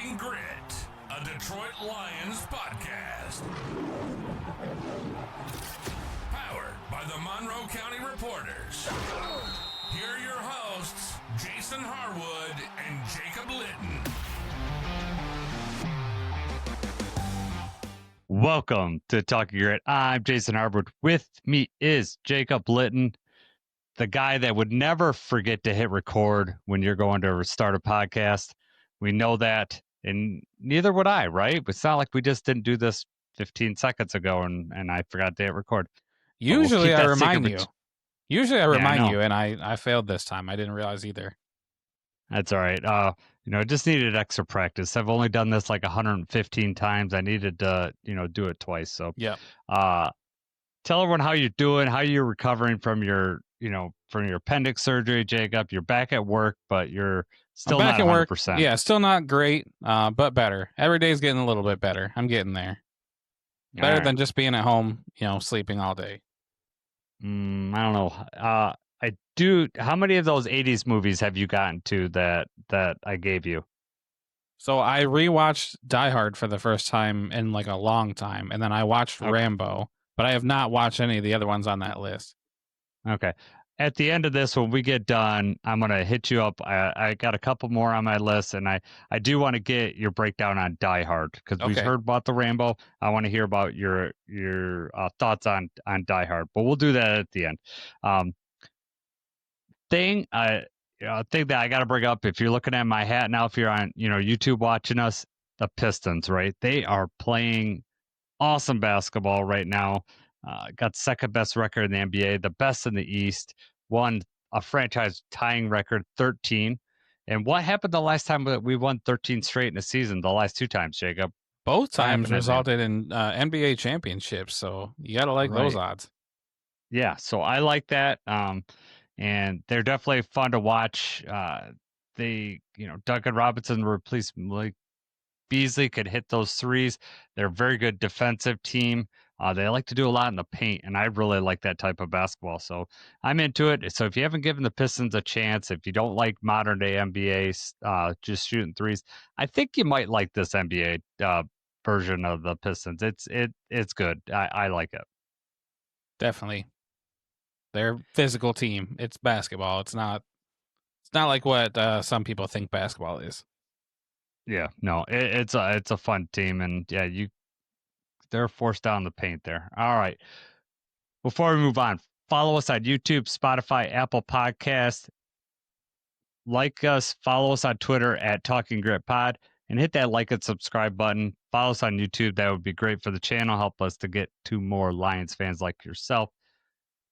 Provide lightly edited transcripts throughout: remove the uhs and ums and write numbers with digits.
Talking Grit, a Detroit Lions podcast. Powered by the Monroe County Reporters. Here are your hosts, Jason Harwood and Jacob Litton. Welcome to Talking Grit. I'm Jason Harwood. With me is Jacob Litton, the guy that would never forget to hit record when you're going to start a podcast. We know that, and neither would I, right? It's not like we just didn't do this 15 seconds ago and I forgot to hit record. Usually we'll I remind you. I And I failed this time. I didn't realize either. That's all right. I just needed extra practice. I've only done this like 115 times. I needed to, do it twice. So, Yeah. Tell everyone how you're doing, how you're recovering from your appendix surgery, Jacob. You're back at work, but you're still I'm back not at 100%. work. Yeah, still not great, but better. Every day's getting a little bit better. I'm getting there. Better than just being at home, sleeping all day. I don't know. I do. How many of those 80s movies have you gotten to that I gave you? So I rewatched Die Hard for the first time in like a long time, and then I watched Rambo, but I have not watched any of the other ones on that list. Okay. At the end of this, when we get done, I'm going to hit you up. I got a couple more on my list, and I do want to get your breakdown on Die Hard because we've heard about the Rambo. I want to hear about your thoughts on Die Hard, but we'll do that at the end. Thing that I got to bring up, if you're looking at my hat now, if you're on YouTube watching us, the Pistons, right? They are playing awesome basketball right now. Got second best record in the NBA, the best in the East, won a franchise tying record 13. And what happened the last time that we won 13 straight in a season? The last two times, Jacob. Both times resulted in NBA championships, so you got to like those odds. Yeah, so I like that. And they're definitely fun to watch. Duncan Robinson replaced Malik Beasley could hit those threes. They're a very good defensive team. They like to do a lot in the paint, and I really like that type of basketball. So I'm into it. So if you haven't given the Pistons a chance, if you don't like modern day NBA, just shooting threes, I think you might like this NBA version of the Pistons. It's good. I like it. Definitely. They're a physical team. It's basketball. It's not like what some people think basketball is. Yeah, no, it's a fun team, and yeah, they're forced down the paint there. All right. Before we move on, follow us on YouTube, Spotify, Apple Podcast. Like us, follow us on Twitter at Talking Grit Pod, and hit that like and subscribe button. Follow us on YouTube. That would be great for the channel. Help us to get to more Lions fans like yourself.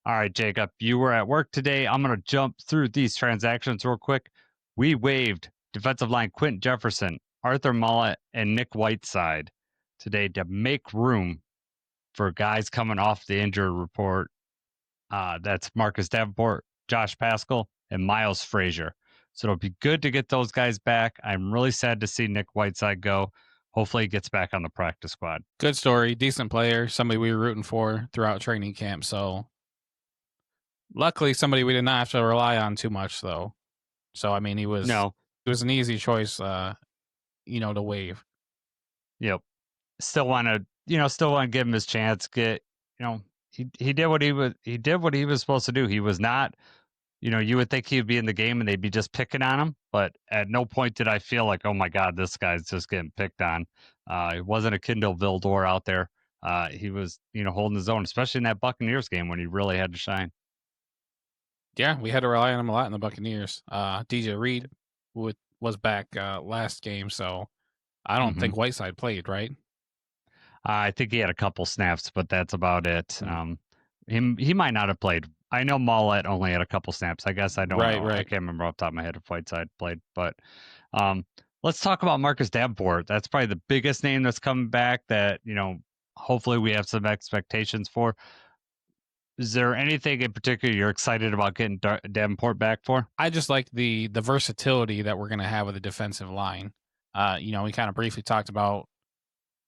All right, Jacob, you were at work today. I'm going to jump through these transactions real quick. We waived defensive line Quentin Jefferson, Arthur Mullett, and Nick Whiteside today to make room for guys coming off the injury report. That's Marcus Davenport, Josh Paschal, and Miles Frazier. So it'll be good to get those guys back. I'm really sad to see Nick Whiteside go. Hopefully he gets back on the practice squad. Good story, decent player, somebody we were rooting for throughout training camp. So luckily somebody we did not have to rely on too much, though. So, I mean, it was an easy choice, to waive. Yep. Still want to give him his chance. He did what he was supposed to do. He was not, you would think he would be in the game and they'd be just picking on him. But at no point did I feel like, oh my God, this guy's just getting picked on. It wasn't a Kindle Vildor out there. He was, holding his own, especially in that Buccaneers game when he really had to shine. Yeah, we had to rely on him a lot in the Buccaneers. DJ Reed was back last game, so I don't think Whiteside played, right? I think he had a couple snaps, but that's about it. He might not have played. I know Mollett only had a couple snaps. I guess I don't know. I can't remember off the top of my head if Whiteside played. But let's talk about Marcus Davenport. That's probably the biggest name that's coming back that, hopefully we have some expectations for. Is there anything in particular you're excited about getting Davenport back for? I just like the versatility that we're going to have with the defensive line. We kind of briefly talked about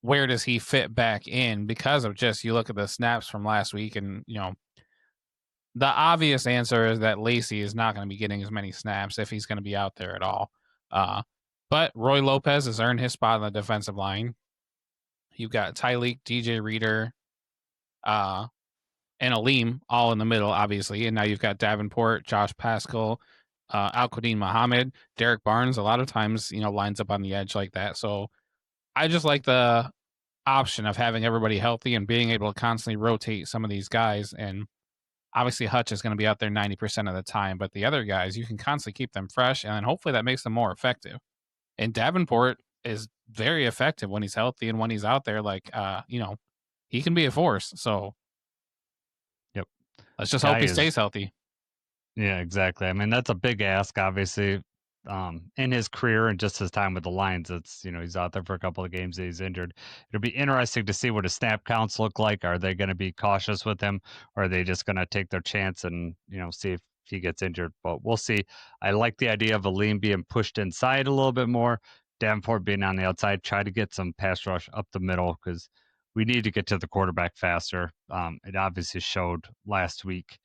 where does he fit back in because of just you look at the snaps from last week and, the obvious answer is that Lacey is not going to be getting as many snaps if he's going to be out there at all. But Roy Lopez has earned his spot on the defensive line. You've got Tyleek, DJ Reader, and Aleem all in the middle, obviously. And now you've got Davenport, Josh Pascal, Al-Quadin Muhammad, Derek Barnes, a lot of times, lines up on the edge like that. So I just like the option of having everybody healthy and being able to constantly rotate some of these guys. And obviously Hutch is going to be out there 90% of the time, but the other guys, you can constantly keep them fresh, and then hopefully that makes them more effective. And Davenport is very effective when he's healthy and when he's out there, he can be a force. So Yep. let's just hope he stays healthy. Yeah, exactly. I mean, that's a big ask, obviously, in his career and just his time with the Lions. It's, he's out there for a couple of games that he's injured. It'll be interesting to see what his snap counts look like. Are they going to be cautious with him, or are they just going to take their chance and, see if he gets injured? But we'll see. I like the idea of Aleem being pushed inside a little bit more, Davenport being on the outside, try to get some pass rush up the middle because we need to get to the quarterback faster. It obviously showed last week.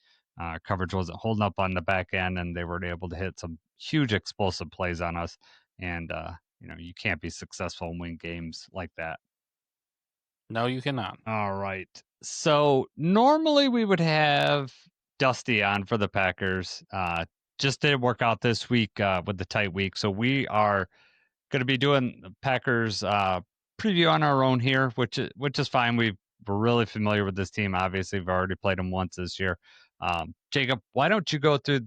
Coverage wasn't holding up on the back end, and they were able to hit some huge explosive plays on us. And you can't be successful and win games like that. No, you cannot. All right. So normally we would have Dusty on for the Packers. Just didn't work out this week with the tight week. So we are going to be doing the Packers preview on our own here, which is fine. We're really familiar with this team. Obviously, we've already played them once this year. Jacob, why don't you go through?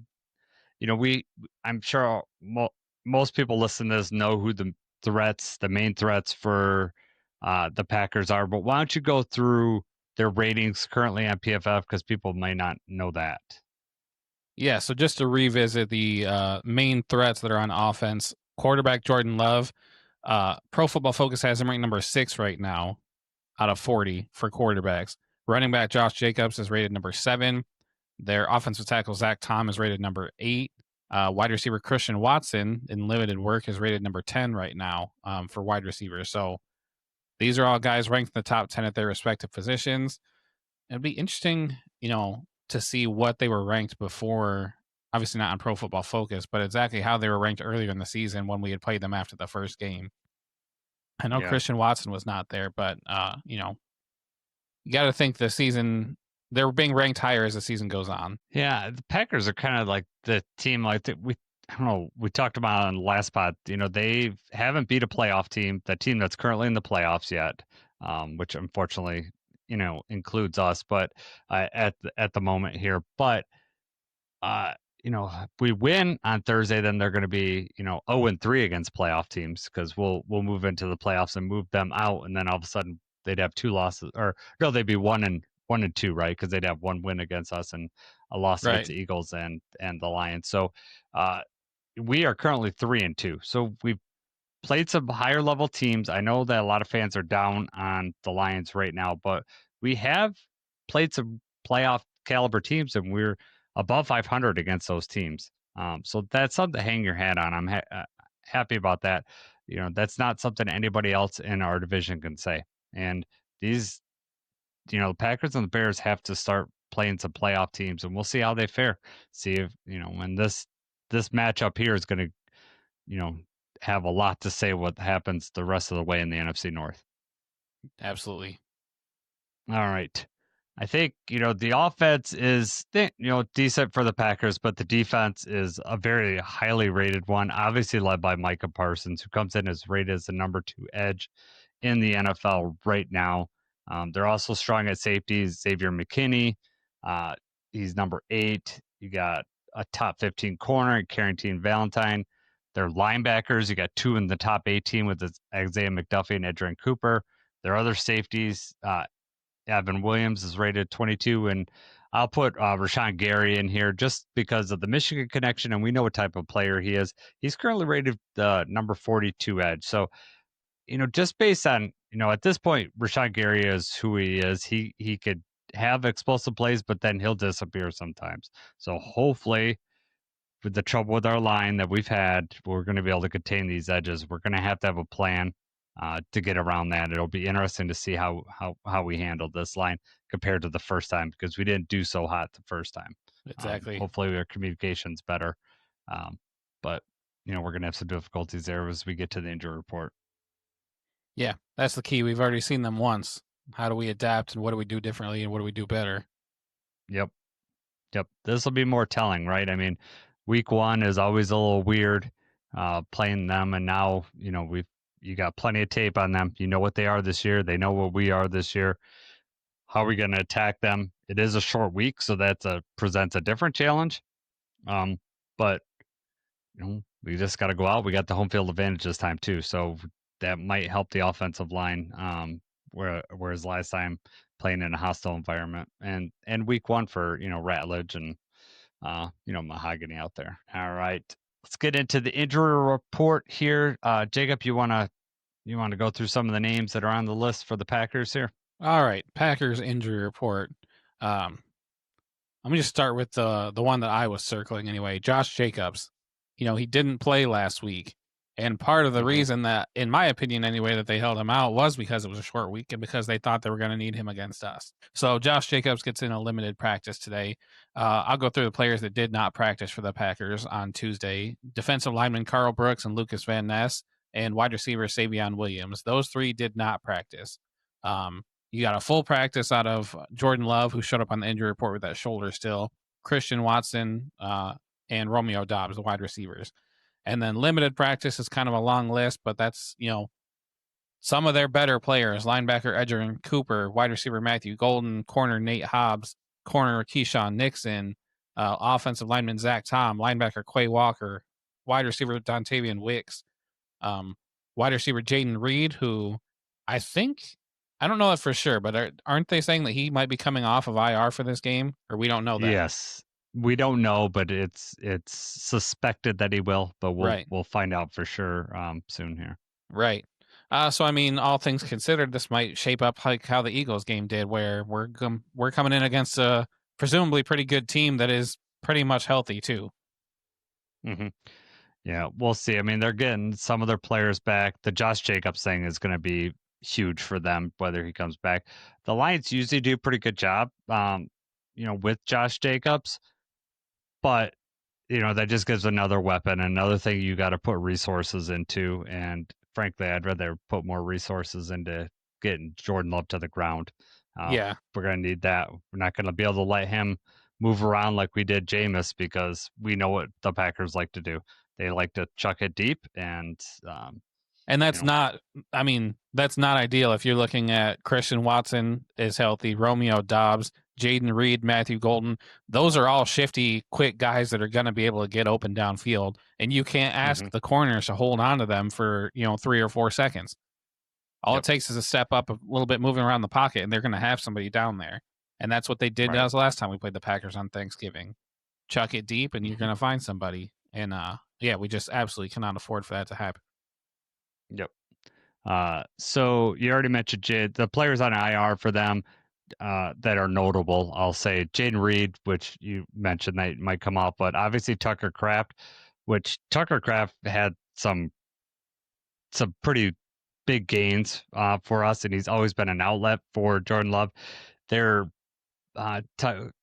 I'm sure most people listening to this know who the main threats for the Packers are. But why don't you go through their ratings currently on PFF because people may not know that. Yeah, so just to revisit the main threats that are on offense, quarterback Jordan Love, Pro Football Focus has him ranked number 6 right now out of 40 for quarterbacks. Running back Josh Jacobs is rated number 7. Their offensive tackle Zach Tom is rated number 8. Wide receiver Christian Watson in limited work is rated number 10 right now for wide receivers. So these are all guys ranked in the top 10 at their respective positions. It'd be interesting, to see what they were ranked before. Obviously not on Pro Football Focus, but exactly how they were ranked earlier in the season when we had played them after the first game. I know Christian Watson was not there, but you got to think the season they're being ranked higher as the season goes on. Yeah, the Packers are kind of like the team I don't know, we talked about on the last pod, they haven't beat a playoff team, the team that's currently in the playoffs yet, which unfortunately, includes us, but at the moment here. But if we win on Thursday, then they're going to be, 0-3 against playoff teams because we'll move into the playoffs and move them out, and then all of a sudden they'd have 2 losses, or no, they'd be 1-2, right? Because they'd have 1 win against us and a loss against the Eagles and the Lions. So we are currently 3-2. So we've played some higher level teams. I know that a lot of fans are down on the Lions right now, but we have played some playoff caliber teams, and we're above 500 against those teams. So that's something to hang your hat on. I'm happy about that. That's not something anybody else in our division can say. And these, the Packers and the Bears have to start playing some playoff teams, and we'll see how they fare. See if, when this matchup here is going to, have a lot to say what happens the rest of the way in the NFC North. Absolutely. All right. I think, the offense is, decent for the Packers, but the defense is a very highly rated one, obviously led by Micah Parsons, who comes in as rated as the number 2 edge in the NFL right now. They're also strong at safety. Xavier McKinney, he's number 8. You got a top 15 corner, Carrington Valentine. Their linebackers, you got 2 in the top 18 with Isaiah McDuffie and Adrian Cooper. Their other safeties, Evan Williams is rated 22, and I'll put Rashawn Gary in here just because of the Michigan connection, and we know what type of player he is. He's currently rated number 42 edge. So, just based on, at this point, Rashawn Gary is who he is. He could have explosive plays, but then he'll disappear sometimes. So hopefully, with the trouble with our line that we've had, we're going to be able to contain these edges. We're going to have a plan to get around that. It'll be interesting to see how we handled this line compared to the first time, because we didn't do so hot the first time. Exactly. Hopefully our communication's better. But we're going to have some difficulties there as we get to the injury report. Yeah, that's the key. We've already seen them once. How do we adapt, and what do we do differently, and what do we do better? Yep. This will be more telling, right? I mean, week 1 is always a little weird playing them, and now you got plenty of tape on them. You know what they are this year. They know what we are this year. How are we going to attack them? It is a short week, so that presents a different challenge. But we just got to go out. We got the home field advantage this time too, so that might help the offensive line. Whereas last time playing in a hostile environment, and week 1 for Ratledge and Mahogany out there. All right, let's get into the injury report here. Jacob, you want to go through some of the names that are on the list for the Packers here? All right, Packers injury report. Let me just start with the one that I was circling anyway. Josh Jacobs. He didn't play last week. And part of the reason that, in my opinion anyway, that they held him out was because it was a short week and because they thought they were going to need him against us. So Josh Jacobs gets in a limited practice today. I'll go through the players that did not practice for the Packers on Tuesday. Defensive lineman Carl Brooks and Lucas Van Ness, and wide receiver Savion Williams. Those 3 did not practice. You got a full practice out of Jordan Love, who showed up on the injury report with that shoulder still, Christian Watson, and Romeo Doubs, the wide receivers. And then limited practice is kind of a long list, but that's, some of their better players: linebacker Edgerrin Cooper, wide receiver Matthew Golden, corner Nate Hobbs, corner Keyshawn Nixon, offensive lineman Zach Tom, linebacker Quay Walker, wide receiver Dontavian Wicks, wide receiver Jaden Reed, who I don't know that for sure, but aren't they saying that he might be coming off of IR for this game, or we don't know that? Yes, we don't know, but it's suspected that he will, but we'll find out for sure soon here. Right. So I mean, all things considered, this might shape up like how the Eagles game did, where we're coming in against a presumably pretty good team that is pretty much healthy too. Mm-hmm. Yeah, we'll see. I mean, they're getting some of their players back. The Josh Jacobs thing is going to be huge for them, whether he comes back. The Lions usually do a pretty good job, with Josh Jacobs, but that just gives another weapon, another thing you got to put resources into. And frankly, I'd rather put more resources into getting Jordan Love to the ground. Yeah, we're going to need that. We're not going to be able to let him move around like we did Jameis, because we know what the Packers like to do. They like to chuck it deep, and that's not. I mean, that's not ideal if you're looking at Christian Watson is healthy, Romeo Doubs, Jaden Reed, Matthew Golden. Those are all shifty, quick guys that are going to be able to get open downfield, and you can't ask the corners to hold on to them for 3 or 4 seconds. All it takes is a step up a little bit, moving around the pocket, and they're going to have somebody down there. And that's what they did to us last time we played the Packers on Thanksgiving. Chuck it deep, and you're going to find somebody. And we just absolutely cannot afford for that to happen. Yep. So you already mentioned the players on IR for them that are notable. I'll say Jaden Reed, which you mentioned that might come out, but obviously Tucker Kraft, which Tucker Kraft had some pretty big gains for us, and he's always been an outlet for Jordan Love. They're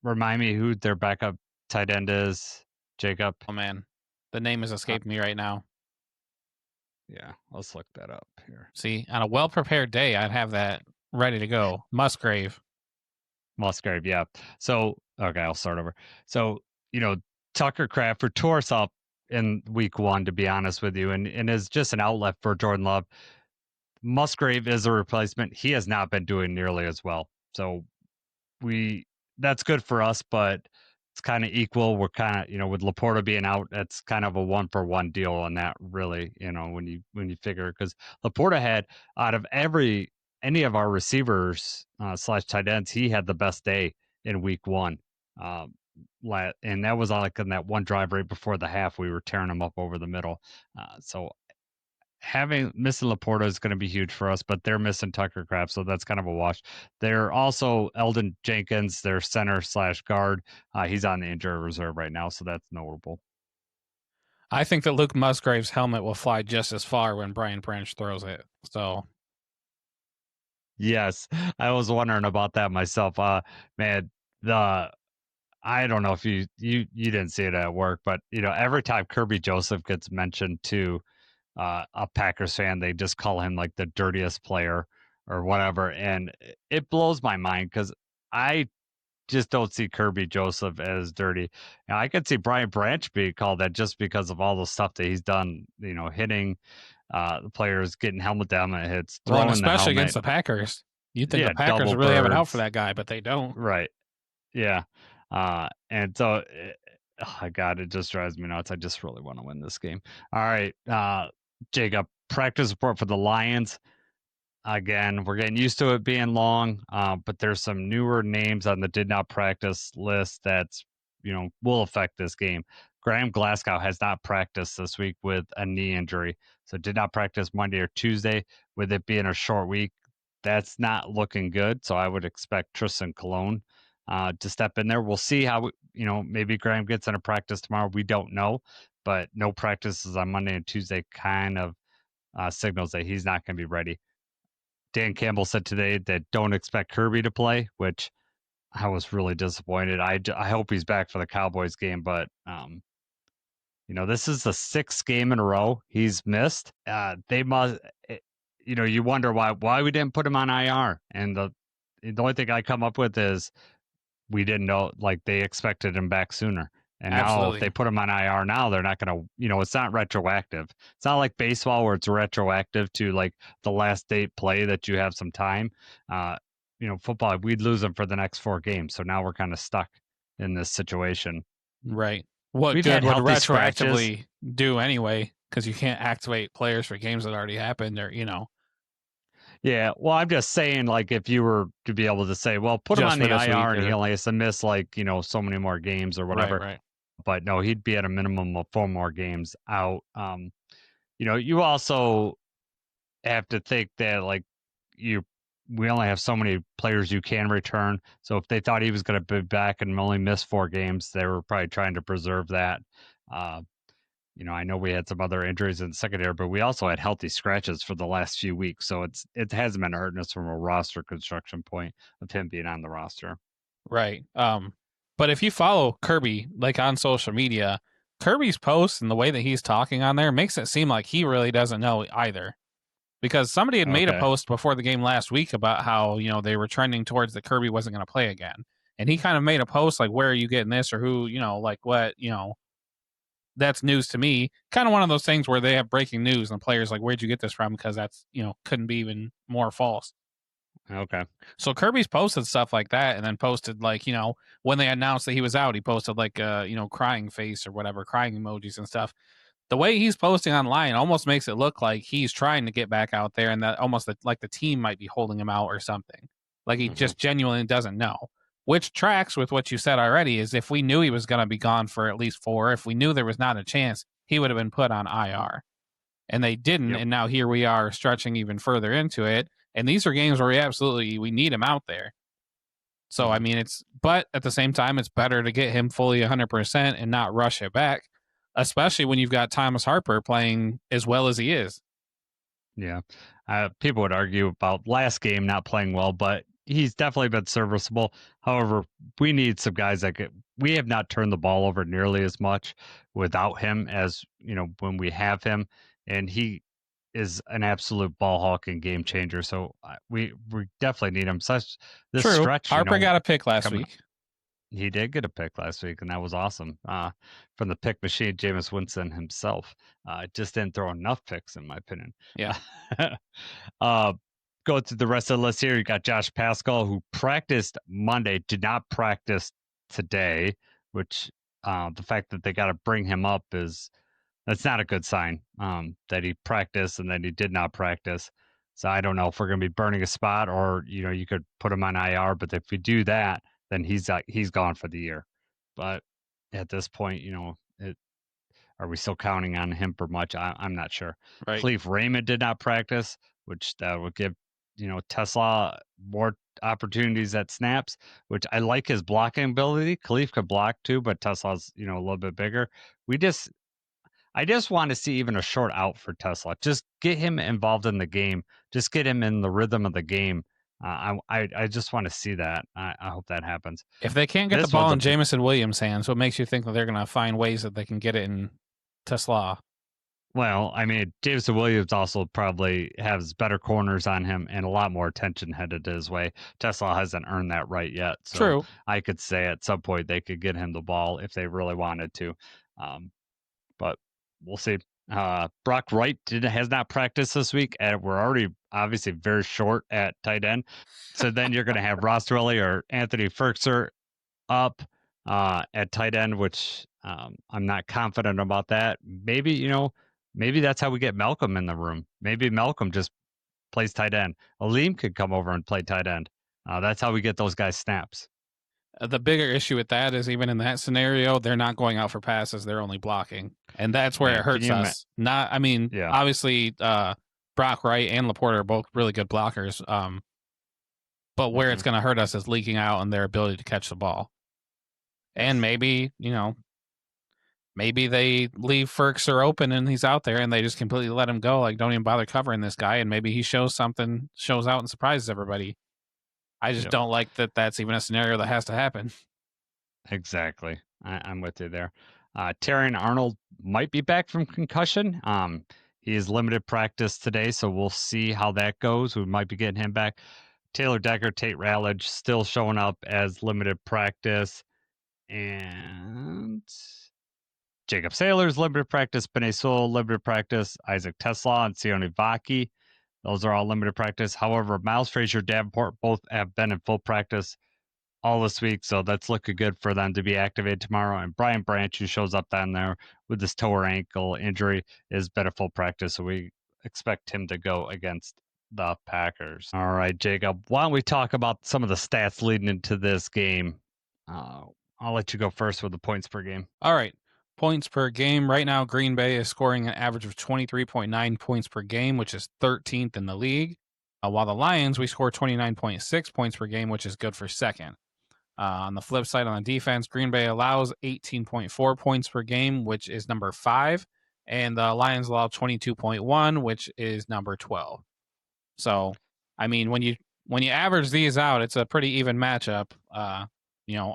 remind me who their backup tight end is, Jacob. Oh man, the name has escaped me right now. Yeah, let's look that up here. See, on a well-prepared day, I'd have that ready to go. Musgrave, yeah. So, okay, I'll start over. So, Tucker Kraft tore us up in week 1, to be honest with you, and is just an outlet for Jordan Love. Musgrave is a replacement. He has not been doing nearly as well. So, that's good for us, but it's kind of equal. We're kind of, with Laporta being out, that's kind of a 1-for-1 deal on that, really, when you figure, because Laporta had, out of any of our receivers / tight ends, he had the best day in week 1. And that was like in that one drive right before the half, we were tearing him up over the middle. So missing Laporta is going to be huge for us, but they're missing Tucker Kraft, so that's kind of a wash. They're also Eldon Jenkins, their center / guard. He's on the injury reserve right now, so that's notable. I think that Luke Musgrave's helmet will fly just as far when Brian Branch throws it. So, yes, I was wondering about that myself. Man, I don't know if you didn't see it at work, but every time Kirby Joseph gets mentioned to a Packers fan, they just call him like the dirtiest player or whatever, and it blows my mind because I just don't see Kirby Joseph as dirty. Now, I could see Brian Branch being called that just because of all the stuff that he's done, hitting the players, getting helmet down hits, Well, and throwing the especially against helmet. the Packers. You'd think the Yeah, Packers double really have it out birds. for that guy, but they don't. Right. Yeah. And so, oh God, it just drives me nuts. I just really want to win this game. All right. Jacob, practice report for the Lions. Again, we're getting used to it being long, but there's some newer names on the did not practice list that's, will affect this game. Graham Glasgow has not practiced this week with a knee injury, so did not practice Monday or Tuesday. With it being a short week, that's not looking good. So I would expect Tristan Colon to step in there. We'll see how, maybe Graham gets into practice tomorrow. We don't know, but no practices on Monday and Tuesday kind of signals that he's not going to be ready. Dan Campbell said today that don't expect Kirby to play, which I was really disappointed. I hope he's back for the Cowboys game, but this is the 6th game in a row he's missed. They must, you wonder why we didn't put him on IR, and the only thing I come up with is we didn't know, like they expected him back sooner. And now if Absolutely. they put him on IR now, they're not going to, it's not retroactive. It's not like baseball where it's retroactive to like the last date play that you have some time. Football, we'd lose them for the next 4 games. So now we're kind of stuck in this situation. Right. What We've good had would healthy retroactively do anyway? Because you can't activate players for games that already happened, or Yeah, well, I'm just saying, like, if you were to be able to say, well, put him Just on for the this IR week, and he or- only has to miss, like, so many more games or whatever. right. But no, he'd be at a minimum of 4 more games out. You also have to think that, like, we only have so many players you can return. So if they thought he was going to be back and only miss 4 games, they were probably trying to preserve that. I know we had some other injuries in the secondary, but we also had healthy scratches for the last few weeks. So it hasn't been hurting us from a roster construction point of him being on the roster. Right. But if you follow Kirby like on social media, Kirby's posts and the way that he's talking on there makes it seem like he really doesn't know either. Because somebody had made a Okay. post before the game last week about how, they were trending towards that Kirby wasn't going to play again. And he kind of made a post like, where are you getting this, or who, like what, that's news to me. Kind of one of those things where they have breaking news and the players like, where'd you get this from? Because that's, couldn't be even more false. Okay. So Kirby's posted stuff like that, and then posted like, when they announced that he was out, he posted like crying face or whatever, crying emojis and stuff. The way he's posting online almost makes it look like he's trying to get back out there, and that almost like the team might be holding him out or something. Like he just genuinely doesn't know. Which tracks with what you said already is if we knew he was going to be gone for at least 4, if we knew there was not a chance, he would have been put on IR. And they didn't, Yep. and now here we are stretching even further into it. And these are games where we need him out there. So, I mean, but at the same time, it's better to get him fully 100% and not rush it back, especially when you've got Thomas Harper playing as well as he is. Yeah. People would argue about last game not playing well, but he's definitely been serviceable. However, we need some guys we have not turned the ball over nearly as much without him as, when we have him. And he is an absolute ball hawk and game changer. So we definitely need him. This True. stretch, Harper got a pick last week. He did get a pick last week, and that was awesome. From the pick machine, Jameis Winston himself. Just didn't throw enough picks, in my opinion. Yeah. Go through the rest of the list here. You got Josh Pascal, who practiced Monday, did not practice today, which the fact that they got to bring him up that's not a good sign. That he practiced and then he did not practice. So I don't know if we're going to be burning a spot, or you could put him on IR. But if we do that, then he's gone for the year. But at this point, are we still counting on him for much? I'm not sure. Right. Cleve Raymond did not practice, which that would give Tesla more opportunities at snaps, which I like his blocking ability. Khalif could block too, but Tesla's a little bit bigger. I just want to see even a short out for Tesla. Just get him involved in the game. Just get him in the rhythm of the game. I just want to see that. I hope that happens. If they can't get the This ball one's in a- Jamison Williams' hands, what makes you think that they're going to find ways that they can get it in Tesla? Well, I mean, Jameson Williams also probably has better corners on him and a lot more attention headed his way. Tesla hasn't earned that right yet. So True. I could say at some point they could get him the ball if they really wanted to. But we'll see. Brock Wright has not practiced this week, and we're already obviously very short at tight end. So then you're going to have Ross Dwelly or Anthony Firkser up at tight end, which I'm not confident about that. Maybe, maybe that's how we get Malcolm in the room. Maybe Malcolm just plays tight end. Aleem could come over and play tight end. That's how we get those guys snaps. The bigger issue with that is even in that scenario, they're not going out for passes; they're only blocking, and that's where Yeah, it hurts us. Yeah. Obviously, Brock Wright and Laporta are both really good blockers. But where it's going to hurt us is leaking out on their ability to catch the ball. And maybe, maybe they leave Firkser open and he's out there and they just completely let him go. Like, don't even bother covering this guy. And maybe he shows out and surprises everybody. I just don't like that that's even a scenario that has to happen. Exactly. I'm with you there. Terrion Arnold might be back from concussion. He is limited practice today, so we'll see how that goes. We might be getting him back. Taylor Decker, Tate Rallage still showing up as limited practice. And Jacob Saylor's limited practice, Benay Sewell limited practice, Isaac Tesla and Sione Vaki. Those are all limited practice. However, Miles Frazier, Davenport both have been in full practice all this week, so that's looking good for them to be activated tomorrow. And Brian Branch, who shows up down there with this toe or ankle injury, is been in full practice, so we expect him to go against the Packers. All right, Jacob, why don't we talk about some of the stats leading into this game? I'll let you go first with the points per game. All right. Points per game. Right now, Green Bay is scoring an average of 23.9 points per game, which is 13th in the league. While the Lions, we score 29.6 points per game, which is good for second. On the flip side, on the defense, Green Bay allows 18.4 points per game, which is number 5. And the Lions allow 22.1, which is number 12. So, I mean, when you average these out, it's a pretty even matchup.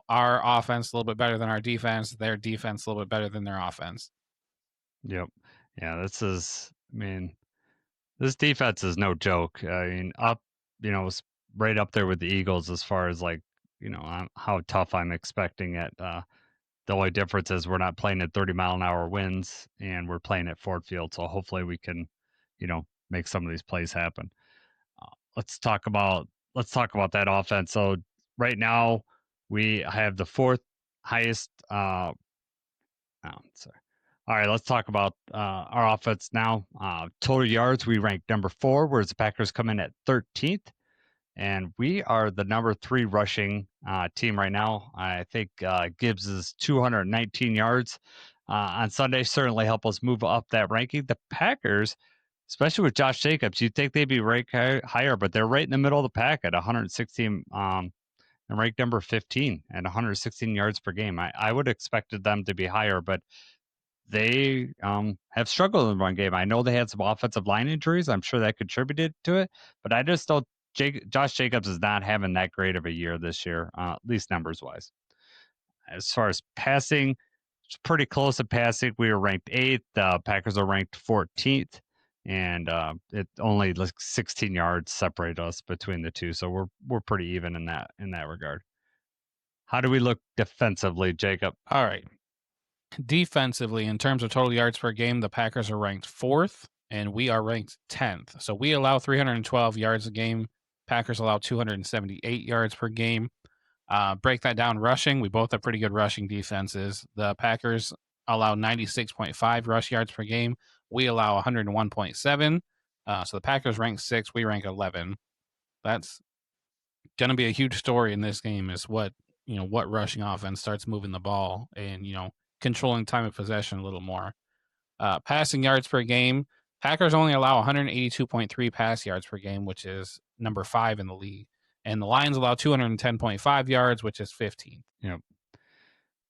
Our offense a little bit better than our defense, their defense a little bit better than their offense. Yep. Yeah, this defense is no joke. I mean, right up there with the Eagles as far as how tough I'm expecting it. The only difference is we're not playing at 30-mile-an-hour winds and we're playing at Ford Field. So hopefully we can, make some of these plays happen. Let's talk about that offense. So right now we have the fourth highest. All right, let's talk about our offense now. Total yards, we rank number 4, whereas the Packers come in at 13th. And we are the number 3 rushing team right now. I think Gibbs' 219 yards on Sunday certainly help us move up that ranking. The Packers, especially with Josh Jacobs, you'd think they'd be ranked higher, but they're right in the middle of the pack at 116 and ranked number 15 at 116 yards per game. I would have expected them to be higher, but they have struggled in the run game. I know they had some offensive line injuries. I'm sure that contributed to it, but I just don't. Josh Jacobs is not having that great of a year this year, at least numbers wise. As far as passing, it's pretty close at passing. We were ranked 8th. The Packers are ranked 14th, and it only 16 yards separate us between the two. So we're pretty even in that regard. How do we look defensively, Jacob? All right. Defensively, in terms of total yards per game, the Packers are ranked 4th, and we are ranked 10th. So we allow 312 yards a game. Packers allow 278 yards per game. Break that down rushing. We both have pretty good rushing defenses. The Packers allow 96.5 rush yards per game. We allow 101.7. So the Packers rank 6. We rank 11. That's going to be a huge story in this game is what rushing offense starts moving the ball and, controlling time of possession a little more. Passing yards per game. Packers only allow 182.3 pass yards per game, which is number 5 in the league. And the Lions allow 210.5 yards, which is 15th. Yep.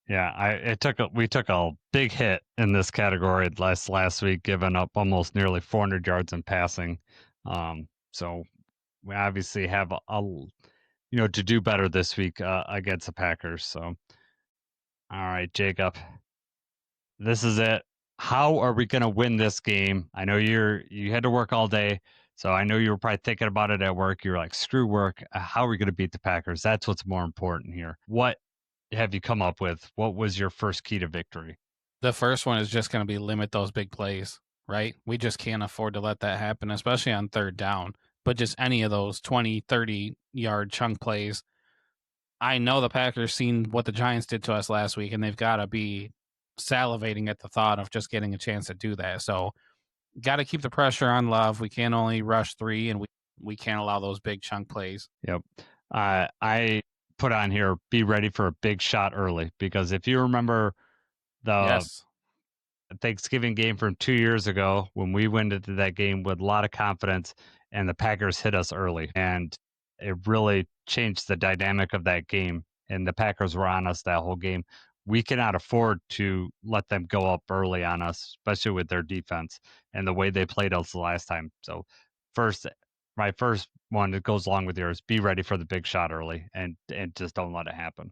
Yeah, we took a big hit in this category last week, giving up almost nearly 400 yards in passing. So we obviously have to do better this week against the Packers. So, all right, Jacob, this is it. How are we going to win this game? I know you had to work all day, so I know you were probably thinking about it at work. You're like, screw work. How are we going to beat the Packers? That's what's more important here. What have you come up with? What was your first key to victory? The first one is just going to be limit those big plays, right? We just can't afford to let that happen, especially on third down. But just any of those 20, 30-yard chunk plays. I know the Packers seen what the Giants did to us last week, and they've got to be salivating at the thought of just getting a chance to do that. So got to keep the pressure on Love. We can't only rush 3, and we can't allow those big chunk plays. Yep. I put on here, be ready for a big shot early, because if you remember the Thanksgiving game from 2 years ago, when we went into that game with a lot of confidence and the Packers hit us early, and it really changed the dynamic of that game, and the Packers were on us that whole game. We cannot afford to let them go up early on us, especially with their defense and the way they played us the last time. So my first one that goes along with yours, be ready for the big shot early and just don't let it happen.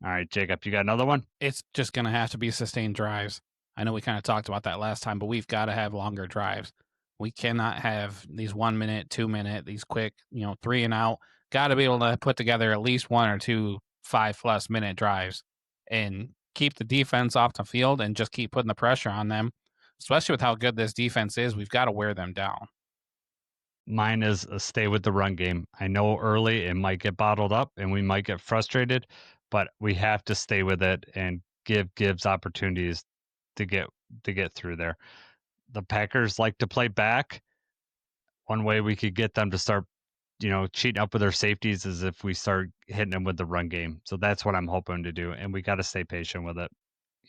All right, Jacob, you got another one? It's just going to have to be sustained drives. I know we kind of talked about that last time, but we've got to have longer drives. We cannot have these 1 minute, 2 minute, these quick, 3 and out. Got to be able to put together at least 1 or 2 5+ minute drives and keep the defense off the field and just keep putting the pressure on them, especially with how good this defense is. We've got to wear them down. Mine is stay with the run game. I know early it might get bottled up and we might get frustrated, but we have to stay with it and give Gibbs opportunities to get through there. The Packers like to play back. One way we could get them to start, cheating up with their safeties is if we start hitting them with the run game. So that's what I'm hoping to do, and we got to stay patient with it.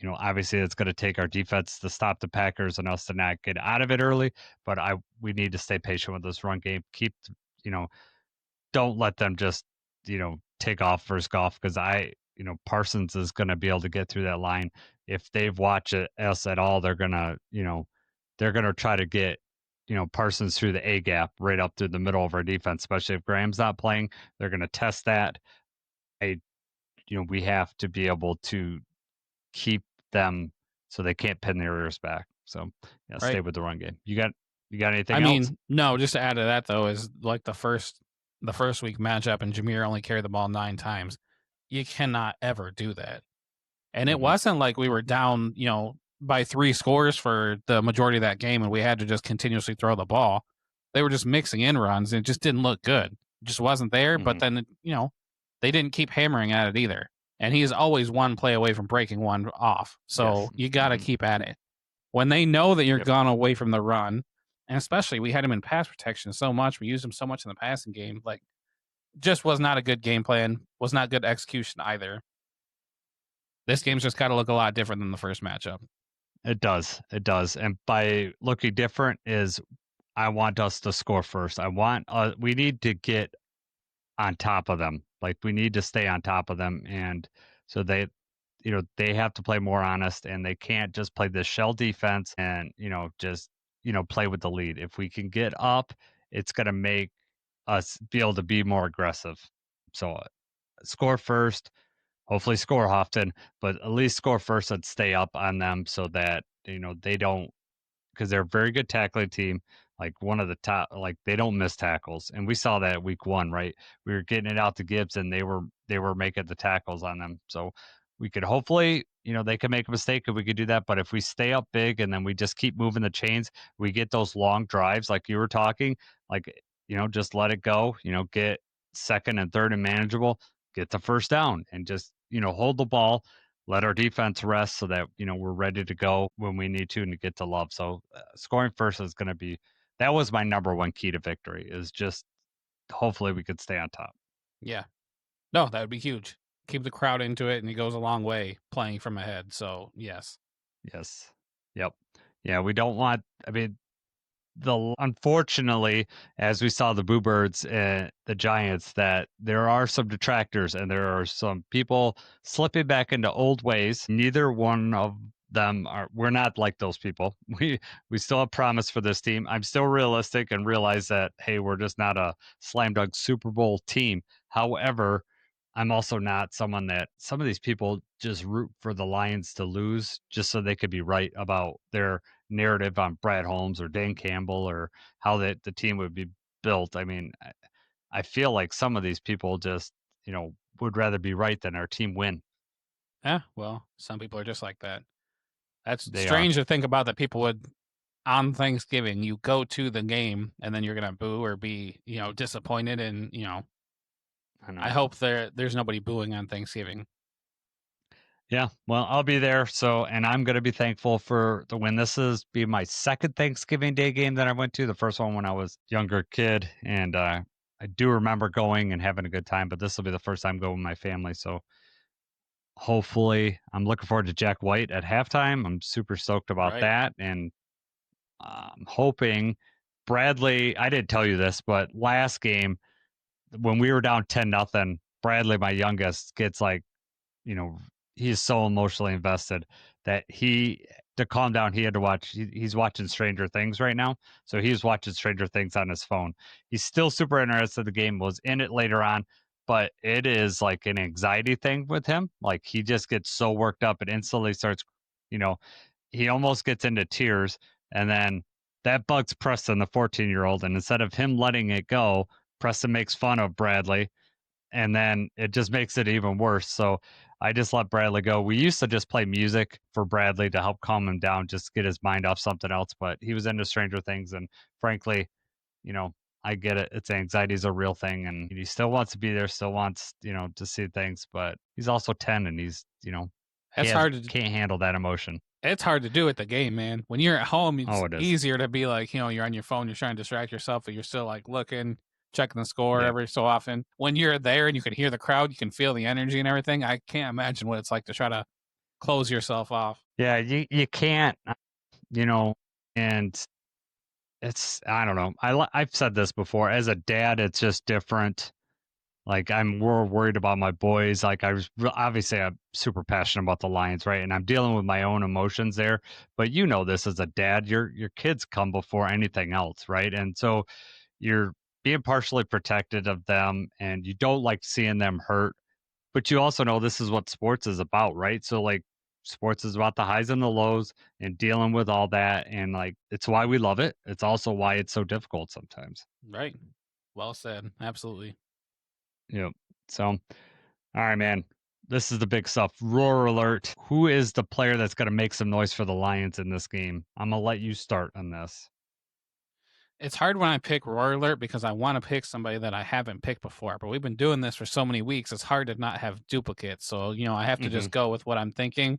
Obviously it's going to take our defense to stop the Packers and us to not get out of it early, but we need to stay patient with this run game. Keep, don't let them just, take off versus golf, because Parsons is going to be able to get through that line. If they've watched us at all, they're going to try to get, Parsons through the A gap right up through the middle of our defense, especially if Graham's not playing. They're going to test that. We have to be able to keep them so they can't pin their ears back. So stay with the run game. You got anything else? I mean, no, just to add to that though, is like the first week matchup and Jameer only carried the ball 9 times. You cannot ever do that. And it wasn't like we were down, by 3 scores for the majority of that game and we had to just continuously throw the ball. They were just mixing in runs and it just didn't look good. It just wasn't there. But then, they didn't keep hammering at it either. And he is always one play away from breaking one off. So you got to keep at it. When they know that you're gone away from the run, and especially we had him in pass protection so much, we used him so much in the passing game, like just was not a good game plan, was not good execution either. This game's just got to look a lot different than the first matchup. It does. And by looking different is I want us to score first. We need to get on top of them. Like we need to stay on top of them. And so they have to play more honest and they can't just play this shell defense and, just, play with the lead. If we can get up, it's going to make us be able to be more aggressive. So score first, hopefully score often, but at least score first and stay up on them so that, they don't, because they're a very good tackling team. Like one of the top, like they don't miss tackles. And we saw that week 1, right? We were getting it out to Gibbs and they were making the tackles on them. So we could hopefully, they could make a mistake and we could do that. But if we stay up big and then we just keep moving the chains, we get those long drives like you were talking, like, just let it go, get second and third and manageable, get the first down and just, hold the ball, let our defense rest so that, we're ready to go when we need to and to get to Love. So scoring first is going to be, that was my number 1 key to victory, is just hopefully we could stay on top. Yeah. No, that would be huge. Keep the crowd into it, and he goes a long way playing from ahead. So, yes. Yep. Yeah, we don't want, unfortunately, as we saw the Boo Birds and the Giants, that there are some detractors and there are some people slipping back into old ways. Neither one of we're not like those people. We still have promise for this team. I'm still realistic and realize that, hey, we're just not a slam dunk Super Bowl team. However, I'm also not someone that some of these people just root for the Lions to lose just so they could be right about their narrative on Brad Holmes or Dan Campbell or how the team would be built. I mean, I feel like some of these people just, would rather be right than our team win. Yeah, well, some people are just like that. That's They strange to think about, that people would, on Thanksgiving, you go to the game and then you're going to boo or be, disappointed. And, I know. I hope there's nobody booing on Thanksgiving. Yeah, well, I'll be there. So, and I'm going to be thankful for the win. This is be my second Thanksgiving Day game that I went to. The first one when I was a younger kid, and I do remember going and having a good time. But this will be the first time going with my family. So, hopefully, I'm looking forward to Jack White at halftime. I'm super stoked about Right. that, and I'm hoping Bradley. I didn't tell you this, but last game when we were down 10-0, Bradley, my youngest, gets like, he's so emotionally invested that to calm down, he had to watch, he's watching Stranger Things right now. So he's watching Stranger Things on his phone. He's still super interested in the game, was in it later on, but it is like an anxiety thing with him. Like he just gets so worked up and instantly starts, he almost gets into tears. And then that bugs Preston, the 14-year-old. And instead of him letting it go, Preston makes fun of Bradley, and then it just makes it even worse. So I just let Bradley go. We used to just play music for Bradley to help calm him down, just get his mind off something else. But he was into Stranger Things, and frankly, I get it. It's anxiety is a real thing, and he still wants to be there, still wants, to see things. But he's also 10, and he's, It's hard to can't handle that emotion. It's hard to do at the game, man. When you're at home, it's it is. easier to be like, you're on your phone, you're trying to distract yourself, but you're still like looking, checking the score every so often. When you're there and you can hear the crowd, you can feel the energy and everything. I can't imagine what it's like to try to close yourself off. Yeah, you can't, and it's, I don't know. I've said this before. As a dad, it's just different. Like I'm more worried about my boys. Like obviously I'm super passionate about the Lions, right? And I'm dealing with my own emotions there. But this as a dad, your kids come before anything else, right? And so you're being partially protected of them, and you don't like seeing them hurt. But you also know this is what sports is about, right? So like sports is about the highs and the lows and dealing with all that, and like it's why we love it. It's also why it's so difficult sometimes. Right. Well said. Absolutely. Yep. So, all right, man. This is the big stuff. Roar alert. Who is the player that's going to make some noise for the Lions in this game? I'm going to let you start on this. It's hard when I pick Roar Alert because I want to pick somebody that I haven't picked before, but we've been doing this for so many weeks. It's hard to not have duplicates. So, I have to just go with what I'm thinking.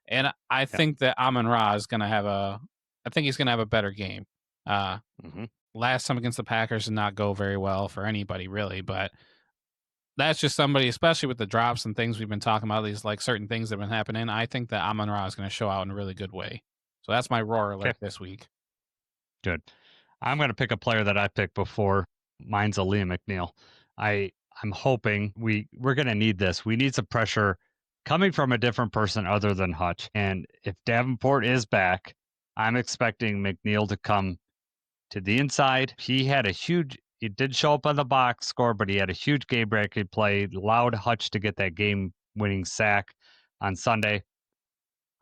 And I think that Amon-Ra is going to I think he's going to have a better game. Last time against the Packers did not go very well for anybody really, but that's just somebody, especially with the drops and things we've been talking about, these like certain things that have been happening. I think that Amon-Ra is going to show out in a really good way. So that's my Roar Alert this week. Good. I'm going to pick a player that I picked before. Mine's Liam McNeil. I'm hoping we're going to need this. We need some pressure coming from a different person other than Hutch. And if Davenport is back, I'm expecting McNeil to come to the inside. He did show up on the box score, but he had a huge game-breaking play, allowed Hutch to get that game-winning sack on Sunday.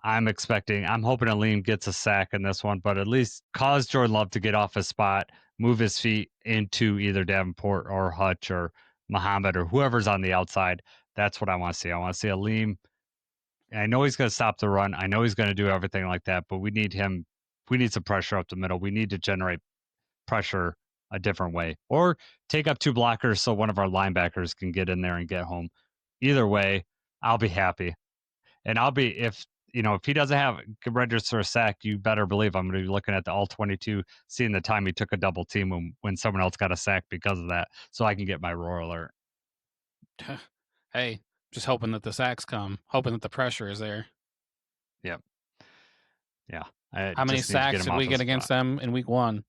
I'm hoping Aleem gets a sack in this one, but at least cause Jordan Love to get off his spot, move his feet into either Davenport or Hutch or Muhammad or whoever's on the outside. That's what I want to see. I want to see Aleem. I know he's going to stop the run. I know he's going to do everything like that, but we need him. We need some pressure up the middle. We need to generate pressure a different way, or take up two blockers so one of our linebackers can get in there and get home. Either way, I'll be happy. And if he doesn't register a sack, you better believe I'm going to be looking at the all 22, seeing the time he took a double team when someone else got a sack because of that, so I can get my Roar Alert. Hey, just hoping that the sacks come, hoping that the pressure is there. Yep. Yeah. How many sacks did we get against them in week 1?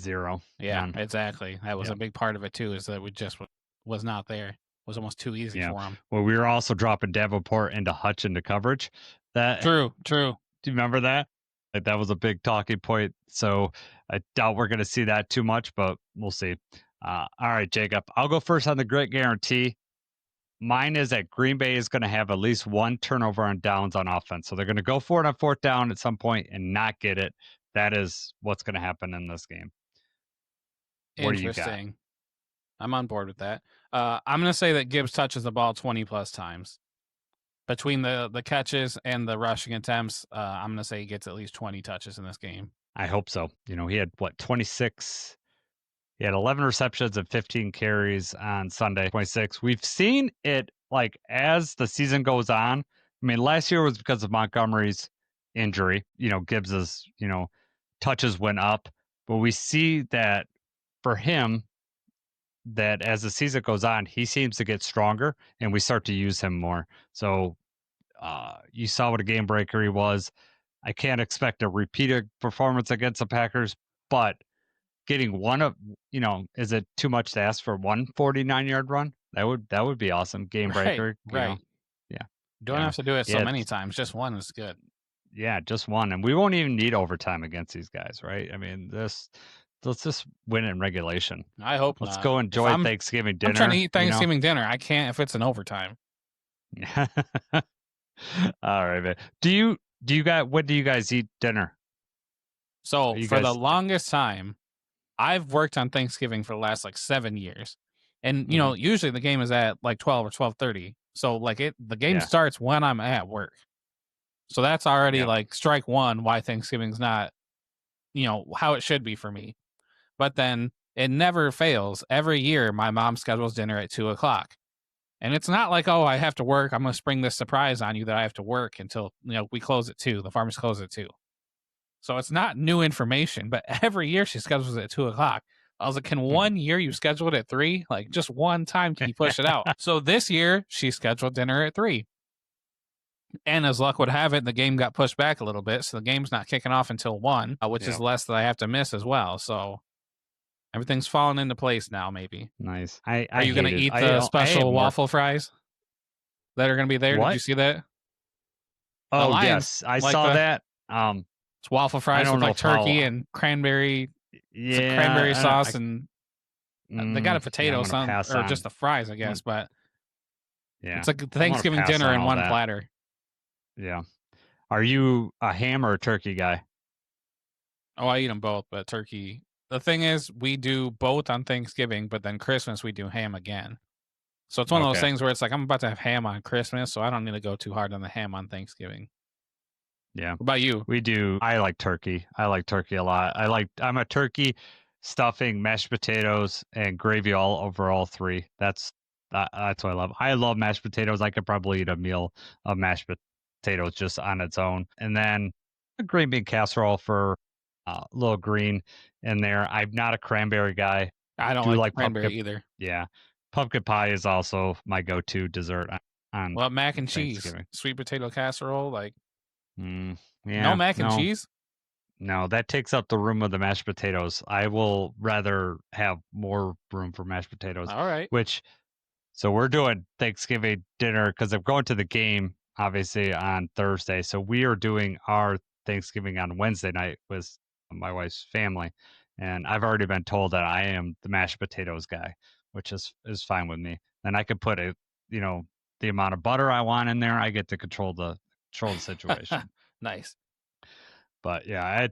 0. Yeah, None. exactly. That was a big part of it too, is that we just was not there. It was almost too easy for him. Well, we were also dropping Davenport into Hutch into coverage, True. Do you remember that? Like, that was a big talking point. So I doubt we're going to see that too much, but we'll see. All right, Jacob. I'll go first on the grit guarantee. Mine is that Green Bay is going to have at least one turnover on downs on offense. So they're going to go for it on fourth down at some point and not get it. That is what's going to happen in this game. What do you got? Interesting. I'm on board with that. I'm going to say that Gibbs touches the ball 20 plus times. Between the catches and the rushing attempts, I'm going to say he gets at least 20 touches in this game. I hope so. He had 26. He had 11 receptions and 15 carries on Sunday, 26. We've seen it like as the season goes on. I mean, last year was because of Montgomery's injury. Gibbs's, touches went up, but we see that for him, that as the season goes on, he seems to get stronger and we start to use him more. So you saw what a game breaker he was. I can't expect a repeated performance against the Packers, but getting is it too much to ask for one 49-yard run? That would be awesome. Game breaker. Right. Yeah. Don't have to do it so many times. Just one is good. Yeah, just one. And we won't even need overtime against these guys, right? I mean, let's just win in regulation. I hope Let's not. go enjoy Thanksgiving dinner. I'm trying to eat Thanksgiving dinner. I can't if it's an overtime. All right, man. When do you guys eat dinner? So for the longest time, I've worked on Thanksgiving for the last 7 years. And usually the game is at 12 or 12:30. So the game starts when I'm at work. So that's already strike one why Thanksgiving's not how it should be for me. But then it never fails. Every year my mom schedules dinner at 2:00. And it's not like, oh, I have to work. I'm going to spring this surprise on you that I have to work until we close at 2. The farmers close at 2. So it's not new information, but every year she schedules it at 2:00. I was like, can one year you schedule it at 3? Just one time can you push it out? So this year she scheduled dinner at 3. And as luck would have it, the game got pushed back a little bit. So the game's not kicking off until 1, which is less that I have to miss as well. So everything's falling into place now, maybe. Nice. Are you going to eat the special waffle fries that are going to be there? What? Did you see that? Oh, yes. I saw that. It's waffle fries with turkey and cranberry, cranberry sauce, and they got a potato or just the fries, I guess. But it's like Thanksgiving dinner in one platter. Yeah. Are you a ham or a turkey guy? Oh, I eat them both, but turkey. The thing is, we do both on Thanksgiving, but then Christmas we do ham again. So it's one of those things where it's like I'm about to have ham on Christmas, so I don't need to go too hard on the ham on Thanksgiving. Yeah. What about you? We do. I like turkey. I like turkey a lot. I'm a turkey, stuffing, mashed potatoes, and gravy all over all 3. That's what I love. I love mashed potatoes. I could probably eat a meal of mashed potatoes just on its own. And then a green bean casserole for a little green in there. I'm not a cranberry guy. I don't like cranberry either. Yeah. Pumpkin pie is also my go-to dessert on mac and cheese, sweet potato casserole, no mac and cheese. No, that takes up the room of the mashed potatoes. I will rather have more room for mashed potatoes. All right. So we're doing Thanksgiving dinner because I'm going to the game, obviously, on Thursday. So we are doing our Thanksgiving on Wednesday night with my wife's family. And I've already been told that I am the mashed potatoes guy, which is fine with me. And I can put the amount of butter I want in there. I get to control the situation. Nice. But yeah,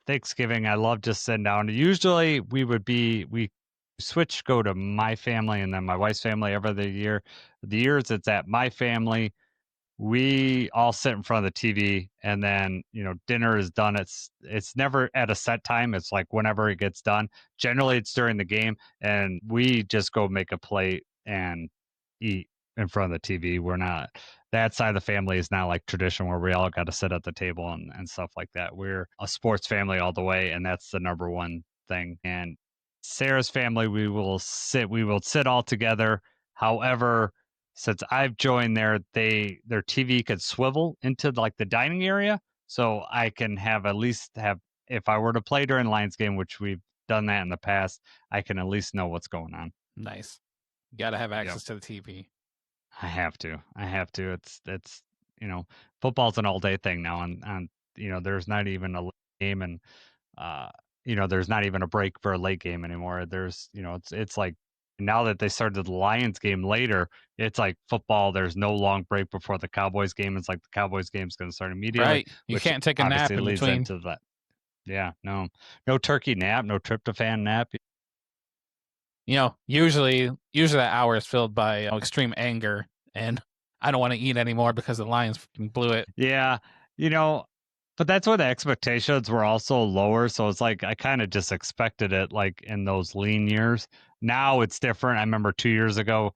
Thanksgiving, I love just sitting down. Usually we go to my family and then my wife's family every other year. The years it's at my family, we all sit in front of the TV and then, dinner is done. It's never at a set time. It's like whenever it gets done. Generally it's during the game and we just go make a plate and eat in front of the TV. We're not, that side of the family is not like tradition where we all got to sit at the table and stuff like that. We're a sports family all the way. And that's the number one thing. And Sarah's family, we will sit all together. However, since I've joined their TV could swivel into the dining area. So I can if I were to play during Lions game, which we've done that in the past, I can at least know what's going on. Nice. You got to have access to the TV. I have to. It's football's an all day thing now, and there's not even a late game, and there's not even a break for a late game anymore. There's it's like now that they started the Lions game later, it's like football. There's no long break before the Cowboys game. It's like the Cowboys game is going to start immediately, Right. You which can't take a nap obviously in leads between. into that. Yeah, no turkey nap, no tryptophan nap. Usually that hour is filled by extreme anger, and I don't want to eat anymore because the Lions blew it. Yeah, but that's where the expectations were also lower. So it's like I kind of just expected it like in those lean years. Now it's different. I remember 2 years ago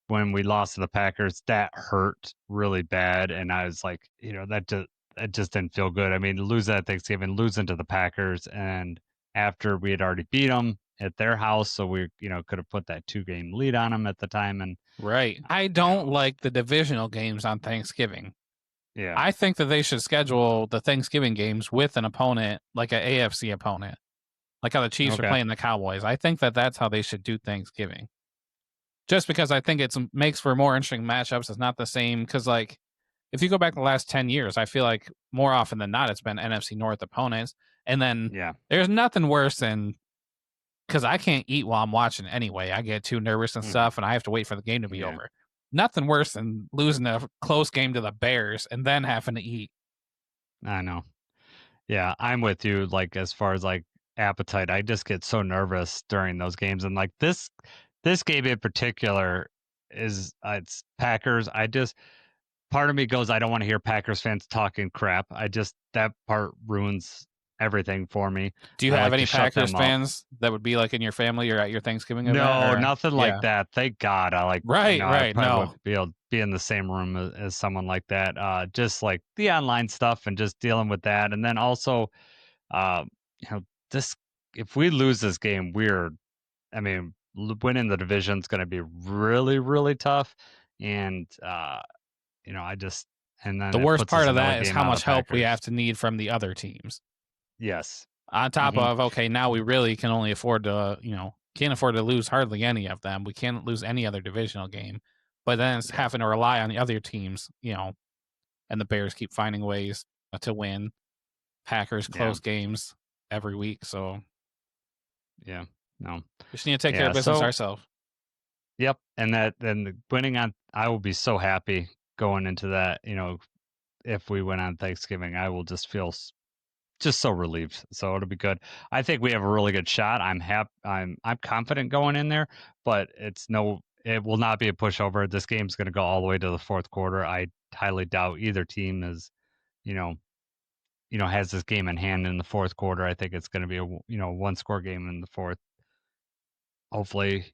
when we lost to the Packers, that hurt really bad. And I was like, that just didn't feel good. I mean, losing at Thanksgiving, losing to the Packers, and after we had already beat them at their house, so we, could have put that 2-game lead on them at the time. And Right. I don't like the divisional games on Thanksgiving. yeah, I think that they should schedule the Thanksgiving games with an opponent, like an AFC opponent, like how the Chiefs are Okay. playing the Cowboys. I think that that's how they should do Thanksgiving. Just because I think it makes for more interesting matchups. It's not the same because, like, if you go back the last 10 years, I feel like more often than not, it's been NFC North opponents. And then yeah, there's nothing worse than, because I can't eat while I'm watching anyway. I get too nervous and stuff, and I have to wait for the game to be over. Nothing worse than losing a close game to the Bears and then having to eat. I know. Yeah, I'm with you. Like as far as like appetite, I just get so nervous during those games, and like this game in particular is it's Packers. Part of me goes, I don't want to hear Packers fans talking crap. That part ruins everything for me. Do you I have like any to shut Packers them up. fans that would be like in your family or at your Thanksgiving event? No, Or, nothing like yeah. that. Thank God. I Right. probably No. wouldn't be able to be in the same room as someone like that. Just like the online stuff and just dealing with that. And then also, uh, this, if we lose this game, winning the division is going to be really, really tough. And, and then The it worst puts us part of another that is game how out of much the help we have Packers. to need from the other teams. Yes. On top of, okay, now we really can only afford to, can't afford to lose hardly any of them. We can't lose any other divisional game. But then it's having to rely on the other teams, and the Bears keep finding ways to win. Packers close games every week. So, yeah, no. we just need to take care of business ourselves. Yep. And I will be so happy going into that, if we went on Thanksgiving, I will just feel just so relieved. So it'll be good. I think we have a really good shot. I'm confident going in there, but it will not be a pushover. This game's going to go all the way to the fourth quarter. I highly doubt either team is, has this game in hand in the fourth quarter. I think it's going to be a one score game in the fourth. Hopefully,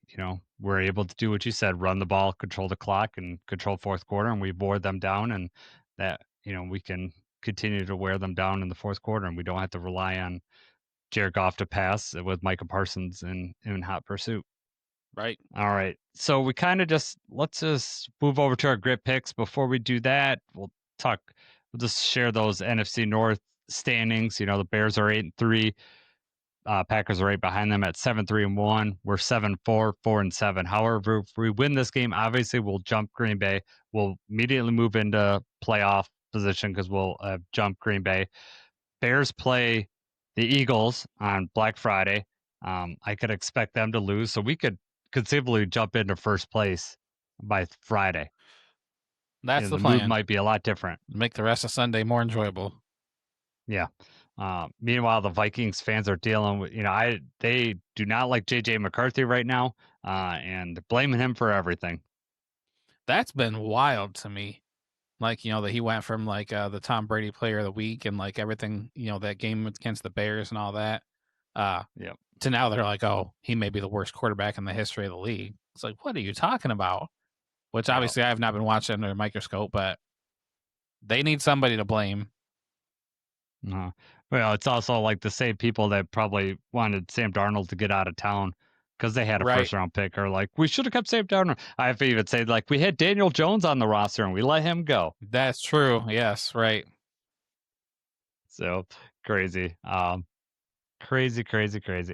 we're able to do what you said, run the ball, control the clock, and control fourth quarter, and we board them down, and that, we can continue to wear them down in the fourth quarter, and we don't have to rely on Jared Goff to pass with Micah Parsons in hot pursuit. Right. All right. So let's just move over to our grit picks. Before we do that, we'll just share those NFC North standings. The Bears are 8-3. Packers are right behind them at 7-3-1. We're 7-4, 4-7. However, if we win this game, obviously we'll jump Green Bay. We'll immediately move into playoff position because we'll jump Green Bay. Bears play the Eagles on Black Friday. I could expect them to lose, so we could conceivably jump into first place by Friday. That's the mood plan. might be a lot different. Make the rest of Sunday more enjoyable. Yeah. Meanwhile, the Vikings fans are dealing with, they do not like JJ McCarthy right now, and blaming him for everything. That's been wild to me. Like, that he went from like the Tom Brady player of the week and like everything, that game against the Bears and all that. Yep. To now they're like, oh, he may be the worst quarterback in the history of the league. It's like, what are you talking about? Which obviously I have not been watching under a microscope, but they need somebody to blame. Well, it's also like the same people that probably wanted Sam Darnold to get out of town because they had a first round pick are like, we should have kept Sam Darnold. I have to even say, like, we had Daniel Jones on the roster and we let him go. That's true. Yes, right. So crazy. Crazy.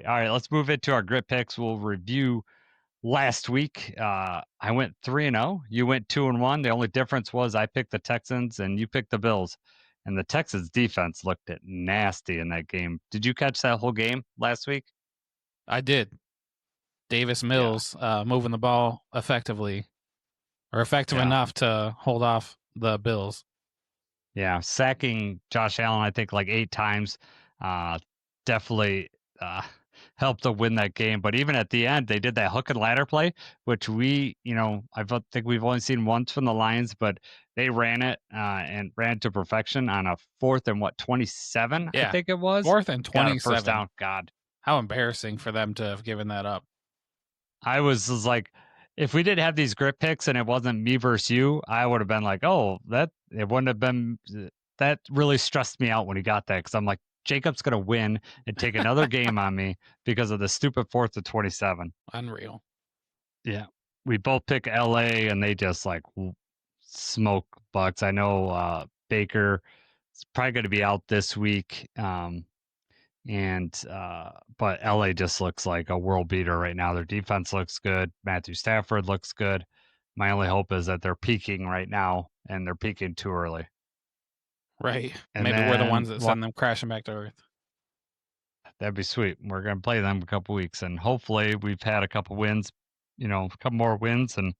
All right, let's move into our grit picks. We'll review last week. I went 3-0. You went 2-1. The only difference was I picked the Texans and you picked the Bills. And the Texans defense looked at nasty in that game. Did you catch that whole game last week? I did. Davis Mills moving the ball effectively, or effective enough to hold off the Bills. Yeah, sacking Josh Allen, I think, like 8 times, definitely helped to win that game. But even at the end, they did that hook and ladder play, which I think we've only seen once from the Lions, but they ran it and ran to perfection on a 4th and 27, I think it was. 4th and 27. Got a first down. God. How embarrassing for them to have given that up. I was like, if we didn't have these grip picks and it wasn't me versus you, I would have been like, oh, it wouldn't have been. That really stressed me out when he got that because I'm like, Jacob's going to win and take another game on me because of the stupid 4th and 27. Unreal. Yeah. We both pick LA and they just like smoke Bucks. I know Baker is probably going to be out this week. But LA just looks like a world beater right now. Their defense looks good. Matthew Stafford looks good. My only hope is that they're peaking right now and they're peaking too early. Right. And maybe we're the ones that send them crashing back to earth. That'd be sweet. We're going to play them a couple weeks and hopefully we've had a couple wins, a couple more wins, and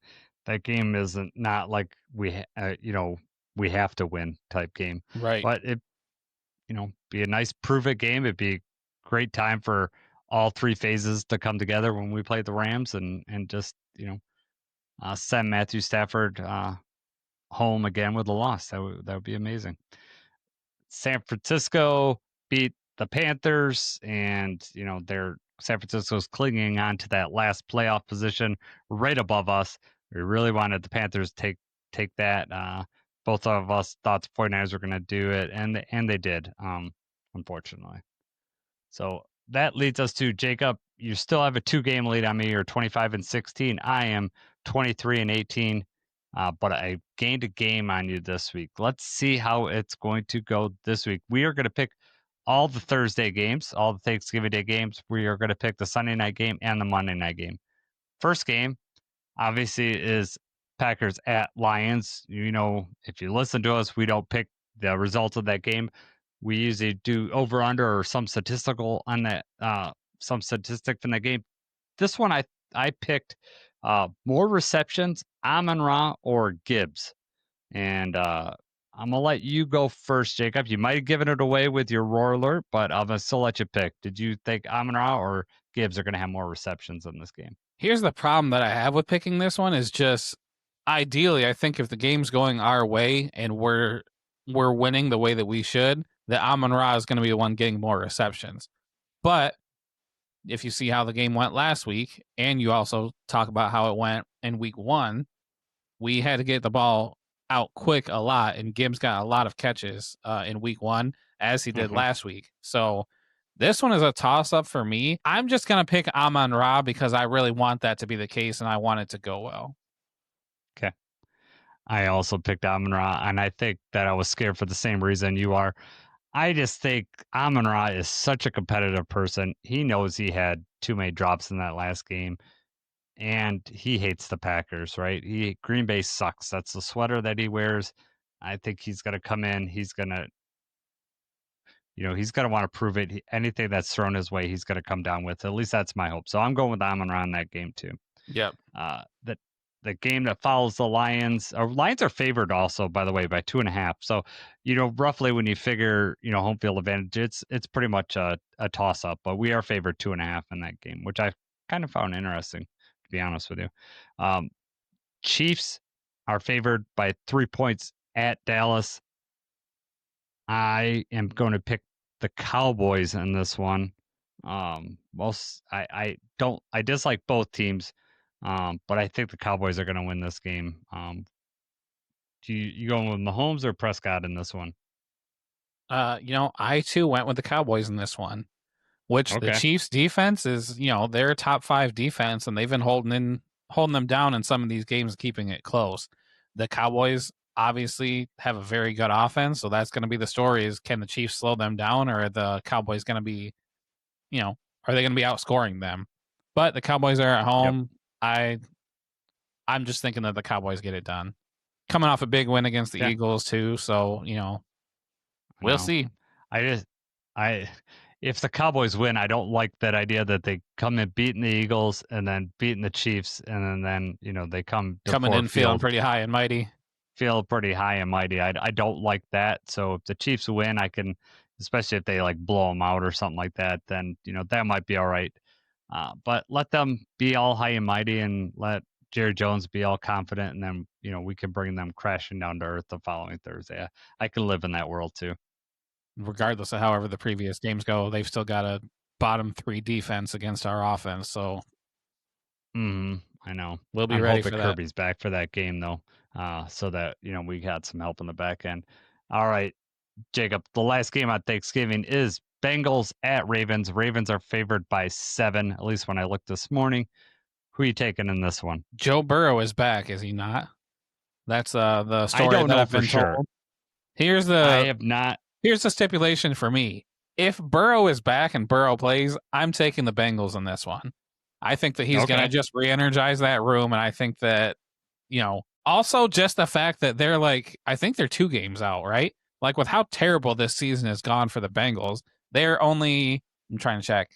that game isn't not like we have to win type game. Right. But it be a nice prove it game. It'd be a great time for all 3 phases to come together when we play the Rams and just, send Matthew Stafford home again with a loss. That would be amazing. San Francisco beat the Panthers and, San Francisco's clinging on to that last playoff position right above us. We really wanted the Panthers to take that. Both of us thought the 49ers were going to do it, and they did, unfortunately. So that leads us to Jacob. You still have a 2-game lead on me. You're 25-16. I am 23-18, but I gained a game on you this week. Let's see how it's going to go this week. We are going to pick all the Thursday games, all the Thanksgiving Day games. We are going to pick the Sunday night game and the Monday night game. First game, obviously, is Packers at Lions. If you listen to us, we don't pick the results of that game. We usually do over under or some statistical on that, some statistic from that game. This one I picked more receptions, Amon-Ra or Gibbs. And I'm gonna let you go first, Jacob. You might have given it away with your roar alert, but I'm gonna still let you pick. Did you think Amon-Ra or Gibbs are gonna have more receptions in this game? Here's the problem that I have with picking this one is just ideally, I think if the game's going our way and we're winning the way that we should, that Amon-Ra is going to be the one getting more receptions. But if you see how the game went last week, and you also talk about how it went in week 1, we had to get the ball out quick a lot, and Gibbs got a lot of catches in week 1, as he did last week. So this one is a toss-up for me. I'm just going to pick Amon-Ra because I really want that to be the case, and I want it to go well. Okay. I also picked Amon-Ra, and I think that I was scared for the same reason you are. I just think Amon-Ra is such a competitive person. He knows he had too many drops in that last game, and he hates the Packers, right? Green Bay sucks. That's the sweater that he wears. I think he's going to come in. He's going to, he's going to want to prove it. Anything that's thrown his way, he's going to come down with. At least that's my hope. So I'm going with Amon-Ra in that game too. Yep. The game that follows the Lions are favored also, by the way, by 2.5. So, roughly when you figure, home field advantage, it's pretty much a toss up, but we are favored 2.5 in that game, which I kind of found interesting, to be honest with you. Chiefs are favored by 3 points at Dallas. I am going to pick the Cowboys in this one. I dislike both teams. But I think the Cowboys are going to win this game. You going with Mahomes or Prescott in this one? I too went with the Cowboys in this one, which the Chiefs defense is, their top 5 defense, and they've been holding them down in some of these games, keeping it close. The Cowboys obviously have a very good offense, so that's going to be the story: is can the Chiefs slow them down, or are the Cowboys going to be, are they going to be outscoring them? But the Cowboys are at home. Yep. I'm just thinking that the Cowboys get it done. Coming off a big win against the Yeah. Eagles too, so we'll see. If the Cowboys win, I don't like that idea that they come in beating the Eagles and then beating the Chiefs, and then they come to Coming Ford in feeling Field, pretty high and mighty. feel pretty high and mighty. I don't like that. So if the Chiefs win, I can, especially if they like blow them out or something like that, then that might be all right. But let them be all high and mighty, and let Jerry Jones be all confident, and then we can bring them crashing down to earth the following Thursday. I can live in that world too. Regardless of however the previous games go, they've still got a bottom 3 defense against our offense. So I know. We'll be I'm ready hoping for that. Kirby's back for that game though, so that we got some help in the back end. All right, Jacob. The last game on Thanksgiving is Bengals at Ravens. Ravens are favored by 7, at least when I looked this morning. Who are you taking in this one? Joe Burrow is back, is he not? That's the story I don't that know I've for been sure. told. I have not. Here's the stipulation for me. If Burrow is back and Burrow plays, I'm taking the Bengals in this one. I think that he's going to just re-energize that room, and I think that, also just the fact that they're I think they're 2 games out, right? Like with how terrible this season has gone for the Bengals, I'm trying to check.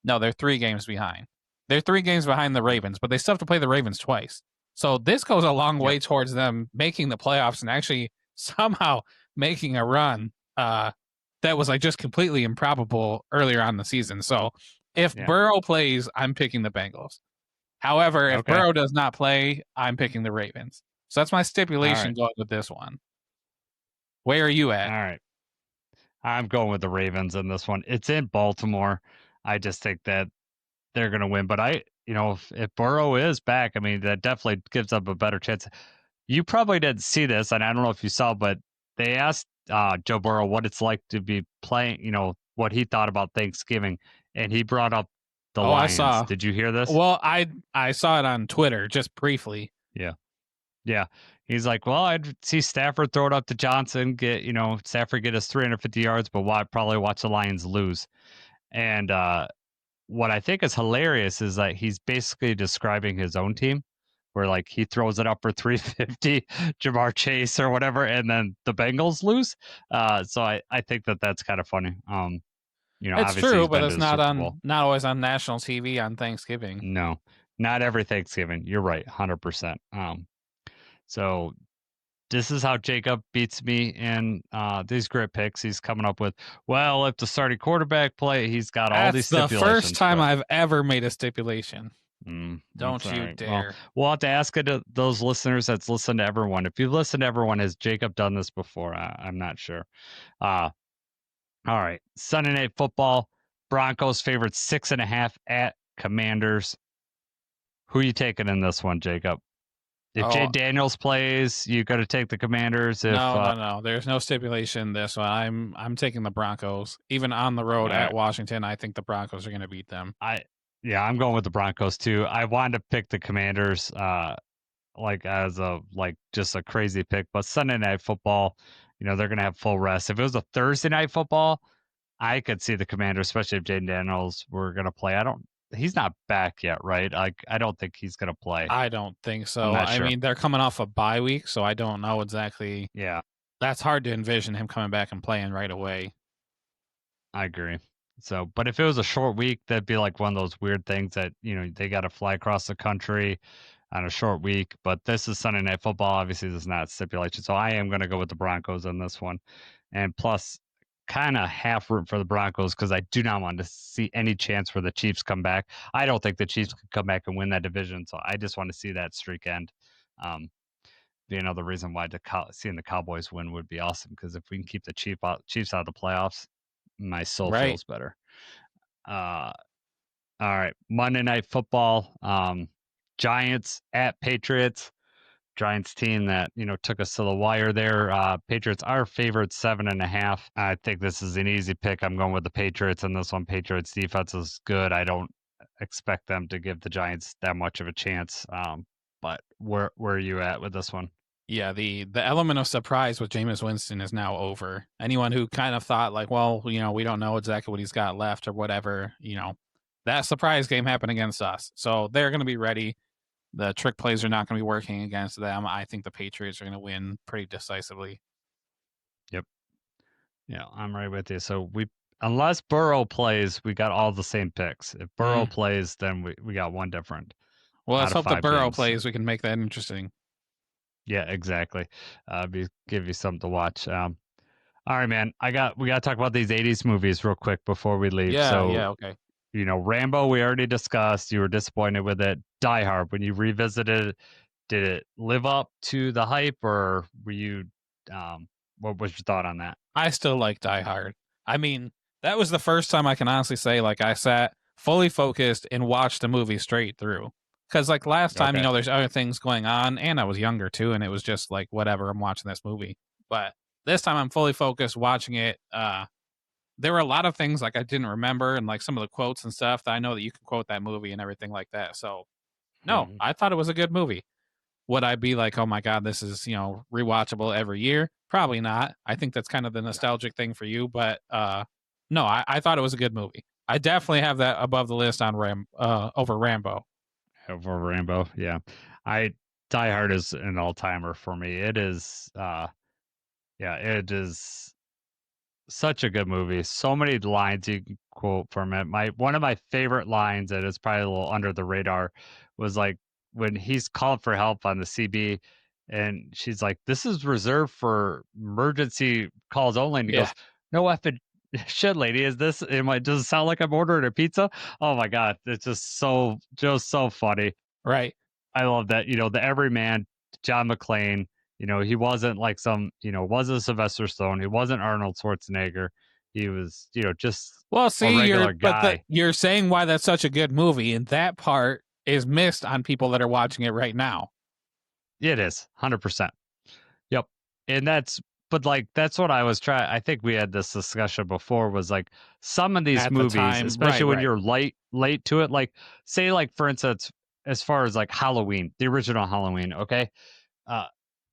No, they're 3 games behind. They're 3 games behind the Ravens, but they still have to play the Ravens twice. So this goes a long way towards them making the playoffs and actually somehow making a run that was just completely improbable earlier on in the season. So if Burrow plays, I'm picking the Bengals. However, if Burrow does not play, I'm picking the Ravens. So that's my stipulation going with this one. Where are you at? All right. I'm going with the Ravens in this one. It's in Baltimore. I just think that they're going to win. But if Burrow is back, I mean, that definitely gives up a better chance. You probably didn't see this, and I don't know if you saw, but they asked Joe Burrow what it's like to be playing, what he thought about Thanksgiving, and he brought up the Lions. I saw. Did you hear this? Well, I saw it on Twitter just briefly. Yeah. He's like, well, I'd see Stafford throw it up to Johnson, Stafford get us 350 yards, but probably watch the Lions lose. And what I think is hilarious is that he's basically describing his own team, where he throws it up for 350, Jamar Chase or whatever, and then the Bengals lose. So I think that's kind of funny. It's true, but it's not always on national TV on Thanksgiving. No, not every Thanksgiving. You're right, 100%. So this is how Jacob beats me in these grit picks. He's coming up with, well, if the starting quarterback play, he's got all these stipulations. That's the first time I've ever made a stipulation. Don't you right. dare. Well, we'll have to ask it to those listeners that's listened to everyone. If you've listened to everyone, has Jacob done this before? I'm not sure. All right. Sunday Night Football. Broncos favored 6.5 at Commanders. Who are you taking in this one, Jacob? If Jay Daniels plays, you got to take the Commanders. No. There's no stipulation this one. I'm taking the Broncos. Even on the road at Washington, I think the Broncos are going to beat them. I'm going with the Broncos too. I wanted to pick the Commanders, as just a crazy pick. But Sunday Night Football, they're going to have full rest. If it was a Thursday Night Football, I could see the Commanders, especially if Jay Daniels were going to play. He's not back yet, right? I don't think he's going to play. I don't think so. I mean, they're coming off a bye week, so I don't know exactly. Yeah. That's hard to envision him coming back and playing right away. I agree. So, but if it was a short week, that'd be like one of those weird things that, they got to fly across the country on a short week. But this is Sunday Night Football. Obviously, this is not stipulation. So I am going to go with the Broncos on this one. And plus, kind of half root for the Broncos because I do not want to see any chance for the Chiefs come back. I don't think the Chiefs could come back and win that division, so I just want to see that streak end. The reason why seeing the Cowboys win would be awesome because if we can keep the Chiefs out of the playoffs, my soul feels better. All right, Monday Night Football, Giants at Patriots. Giants team that took us to the wire there. Patriots are favored 7.5. I think this is an easy pick. I'm going with the Patriots in this one. Patriots defense is good. I don't expect them to give the Giants that much of a chance. But where are you at with this one? Yeah, the element of surprise with Jameis Winston is now over. Anyone who kind of thought we don't know exactly what he's got left or whatever, that surprise game happened against us. So they're going to be ready. The trick plays are not going to be working against them. I think the Patriots are going to win pretty decisively. Yep. Yeah, I'm right with you. So unless Burrow plays, we got all the same picks. If Burrow plays, then we got one different. Well, let's out of hope that 5 Burrow games. plays. We can make that interesting. Yeah, exactly. Give you something to watch. All right, man. We got to talk about these 80s movies real quick before we leave. Yeah, okay. Rambo, we already discussed. You were disappointed with it. Die Hard, when you revisited it, did it live up to the hype, or were you, what was your thought on that? I still like Die Hard. I mean, that was the first time I can honestly say, like, I sat fully focused and watched the movie straight through. Because, like, last time, Okay. there's other things going on, and I was younger, too, and it was just, like, whatever, I'm watching this movie. But this time, I'm fully focused watching it. There were a lot of things, like, I didn't remember, and, like, some of the quotes and stuff that I know that you can quote that movie and everything like that. So, no, I thought it was a good movie. Would I be like, oh my God, this is, rewatchable every year? Probably not. I think that's kind of the nostalgic thing for you. But no, I thought it was a good movie. I definitely have that above the list on over Rambo. Over Rambo, yeah. Die Hard is an all-timer for me. It is, it is such a good movie. So many lines you can quote from it. One of my favorite lines that is probably a little under the radar was like when he's called for help on the CB, and she's like, "This is reserved for emergency calls only." And he goes, "No effing shit, lady. Is this? Does it sound like I'm ordering a pizza?" Oh my god, it's just so funny. Right. I love that. The everyman, John McClane. He wasn't like wasn't Sylvester Stallone. He wasn't Arnold Schwarzenegger. He was, just a regular guy. You're saying why that's such a good movie, and that part is missed on people that are watching it right now. It is 100%. Yep. And that's what I was trying. I think we had this discussion before. Was like some of these At the movies, time, especially when right. you're late to it. Like say, like for instance, as far as like Halloween, the original Halloween. Okay.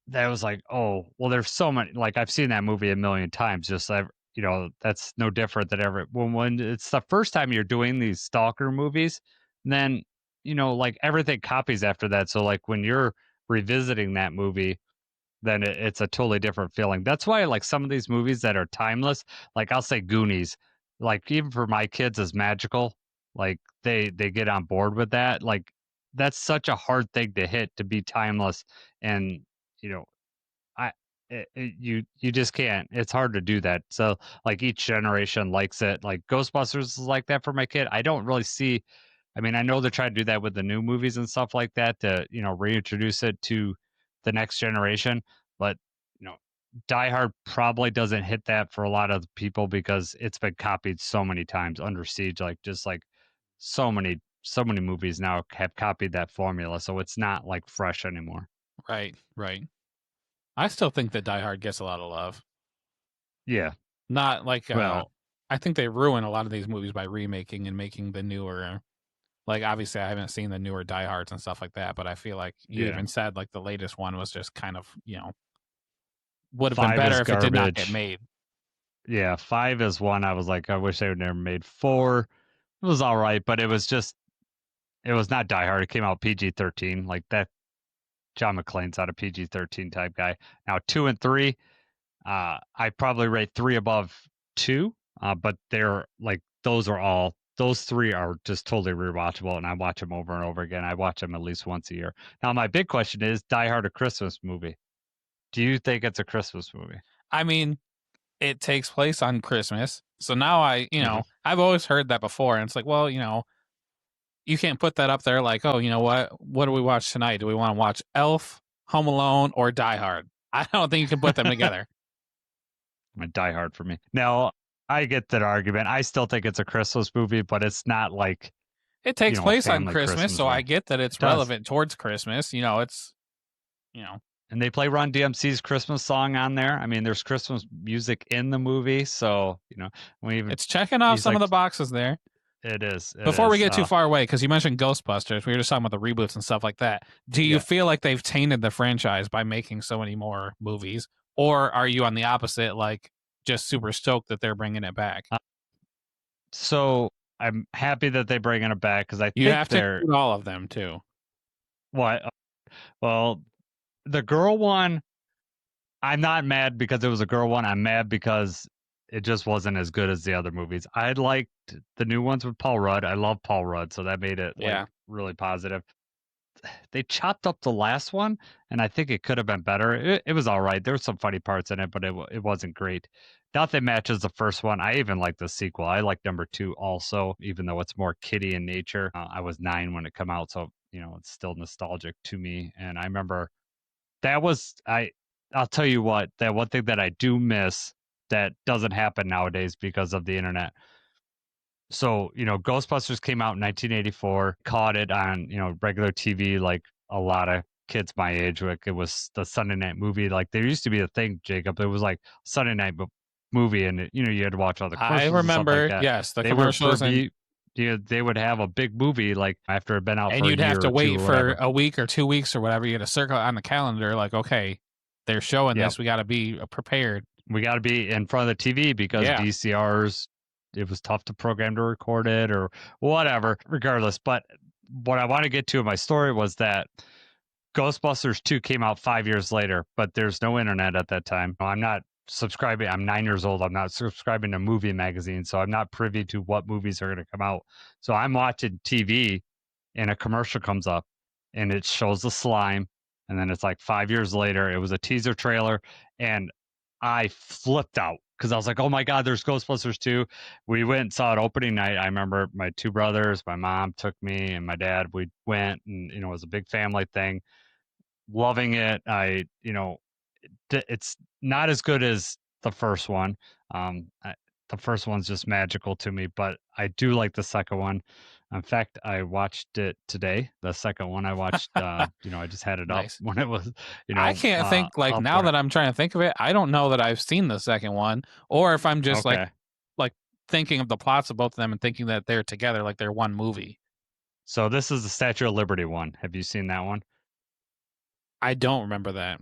That was like, oh, well, there's so many. Like I've seen that movie a million times. Just that's no different than ever. When it's the first time you're doing these stalker movies, then like everything copies after that. So like when you're revisiting that movie, then it's a totally different feeling. That's why like some of these movies that are timeless, like I'll say Goonies, like even for my kids is magical. Like they get on board with that. Like that's such a hard thing to hit to be timeless, and you know you just can't. It's hard to do that. So like each generation likes it. Like Ghostbusters is like that for my kid. I don't really see. I mean, I know they're trying to do that with the new movies and stuff like that to reintroduce it to the next generation. But Die Hard probably doesn't hit that for a lot of people because it's been copied so many times. Under Siege, like just like so many movies now have copied that formula, so it's not like fresh anymore. Right. I still think that Die Hard gets a lot of love. Yeah. Not like, I think they ruin a lot of these movies by remaking and making the newer, like obviously I haven't seen the newer Die Hards and stuff like that, but I feel like you even said like the latest one was just kind of, would have been better if it did not get made. Yeah, 5 is one I was like, I wish they would never made. 4, it was all right, but it was not Die Hard. It came out PG-13, like that. John McClane's not a PG-13 type guy. Now 2 and 3, I probably rate 3 above 2, but they're like those 3 are just totally rewatchable, and I watch them over and over again. I watch them at least once a year. Now my big question is, Die Hard a Christmas movie? Do you think it's a Christmas movie? I mean, it takes place on Christmas. So now I've always heard that before. And it's like, well, you can't put that up there like, oh, you know what do we watch tonight? Do we want to watch Elf, Home Alone, or Die Hard? I don't think you can put them together. Die Hard for me. Now, I get that argument. I still think it's a Christmas movie, but it's not like it takes place on Christmas, so movie. I get that it's relevant towards Christmas. It's and they play Run DMC's Christmas song on there. I mean, there's Christmas music in the movie, so it's checking off some of the boxes there. It is. Before we get too far away, because you mentioned Ghostbusters, we were just talking about the reboots and stuff like that. Do you feel like they've tainted the franchise by making so many more movies, or are you on the opposite, like just super stoked that they're bringing it back? So I'm happy that they're bringing it back because I think you have to include all of them too. What? Well, the girl one, I'm not mad because it was a girl one. I'm mad because it just wasn't as good as the other movies. I liked the new ones with Paul Rudd. I love Paul Rudd, so that made it like Yeah. really positive. They chopped up the last one, and I think it could have been better. It was all right. There were some funny parts in it, but it wasn't great. Nothing matches the first one. I even like the sequel. I like number 2 also, even though it's more kiddie in nature. I was 9 when it came out, so it's still nostalgic to me. And I remember that was I'll tell you what, that one thing that I do miss that doesn't happen nowadays because of the internet. So, Ghostbusters came out in 1984, caught it on, regular TV like a lot of kids my age. Like it was the Sunday night movie. Like there used to be a thing, Jacob. It was like Sunday night movie, and you had to watch all the I commercials and stuff like remember, that. yes, the They would commercials, and they would have a big movie like after it had been out for a you'd year have to or 2 wait or for whatever. a week or 2 weeks or whatever. You had to circle it on the calendar, like, okay, they're showing Yep. this. We got to be prepared. We got to be in front of the TV because Yeah. VCRs, it was tough to program to record it or whatever, regardless. But what I want to get to in my story was that Ghostbusters 2 came out 5 years later, but there's no internet at that time. I'm not subscribing. I'm 9 years old. I'm not subscribing to movie magazines, so I'm not privy to what movies are going to come out. So I'm watching TV and a commercial comes up and it shows the slime. And then it's like 5 years later, it was a teaser trailer. And I flipped out because I was like, oh my God, there's Ghostbusters 2. We went and saw it opening night. I remember my 2 brothers, my mom took me, and my dad. We went, and it was a big family thing. Loving it. It's not as good as the first one. The first one's just magical to me, but I do like the second one. In fact, I watched it today. The second one I watched, I just had it Nice. up when it was, I can't think, like, now that I'm trying to think of it, I don't know that I've seen the second one, or if I'm just okay. like thinking of the plots of both of them and thinking that they're together, like they're one movie. So this is the Statue of Liberty one. Have you seen that one? I don't remember that.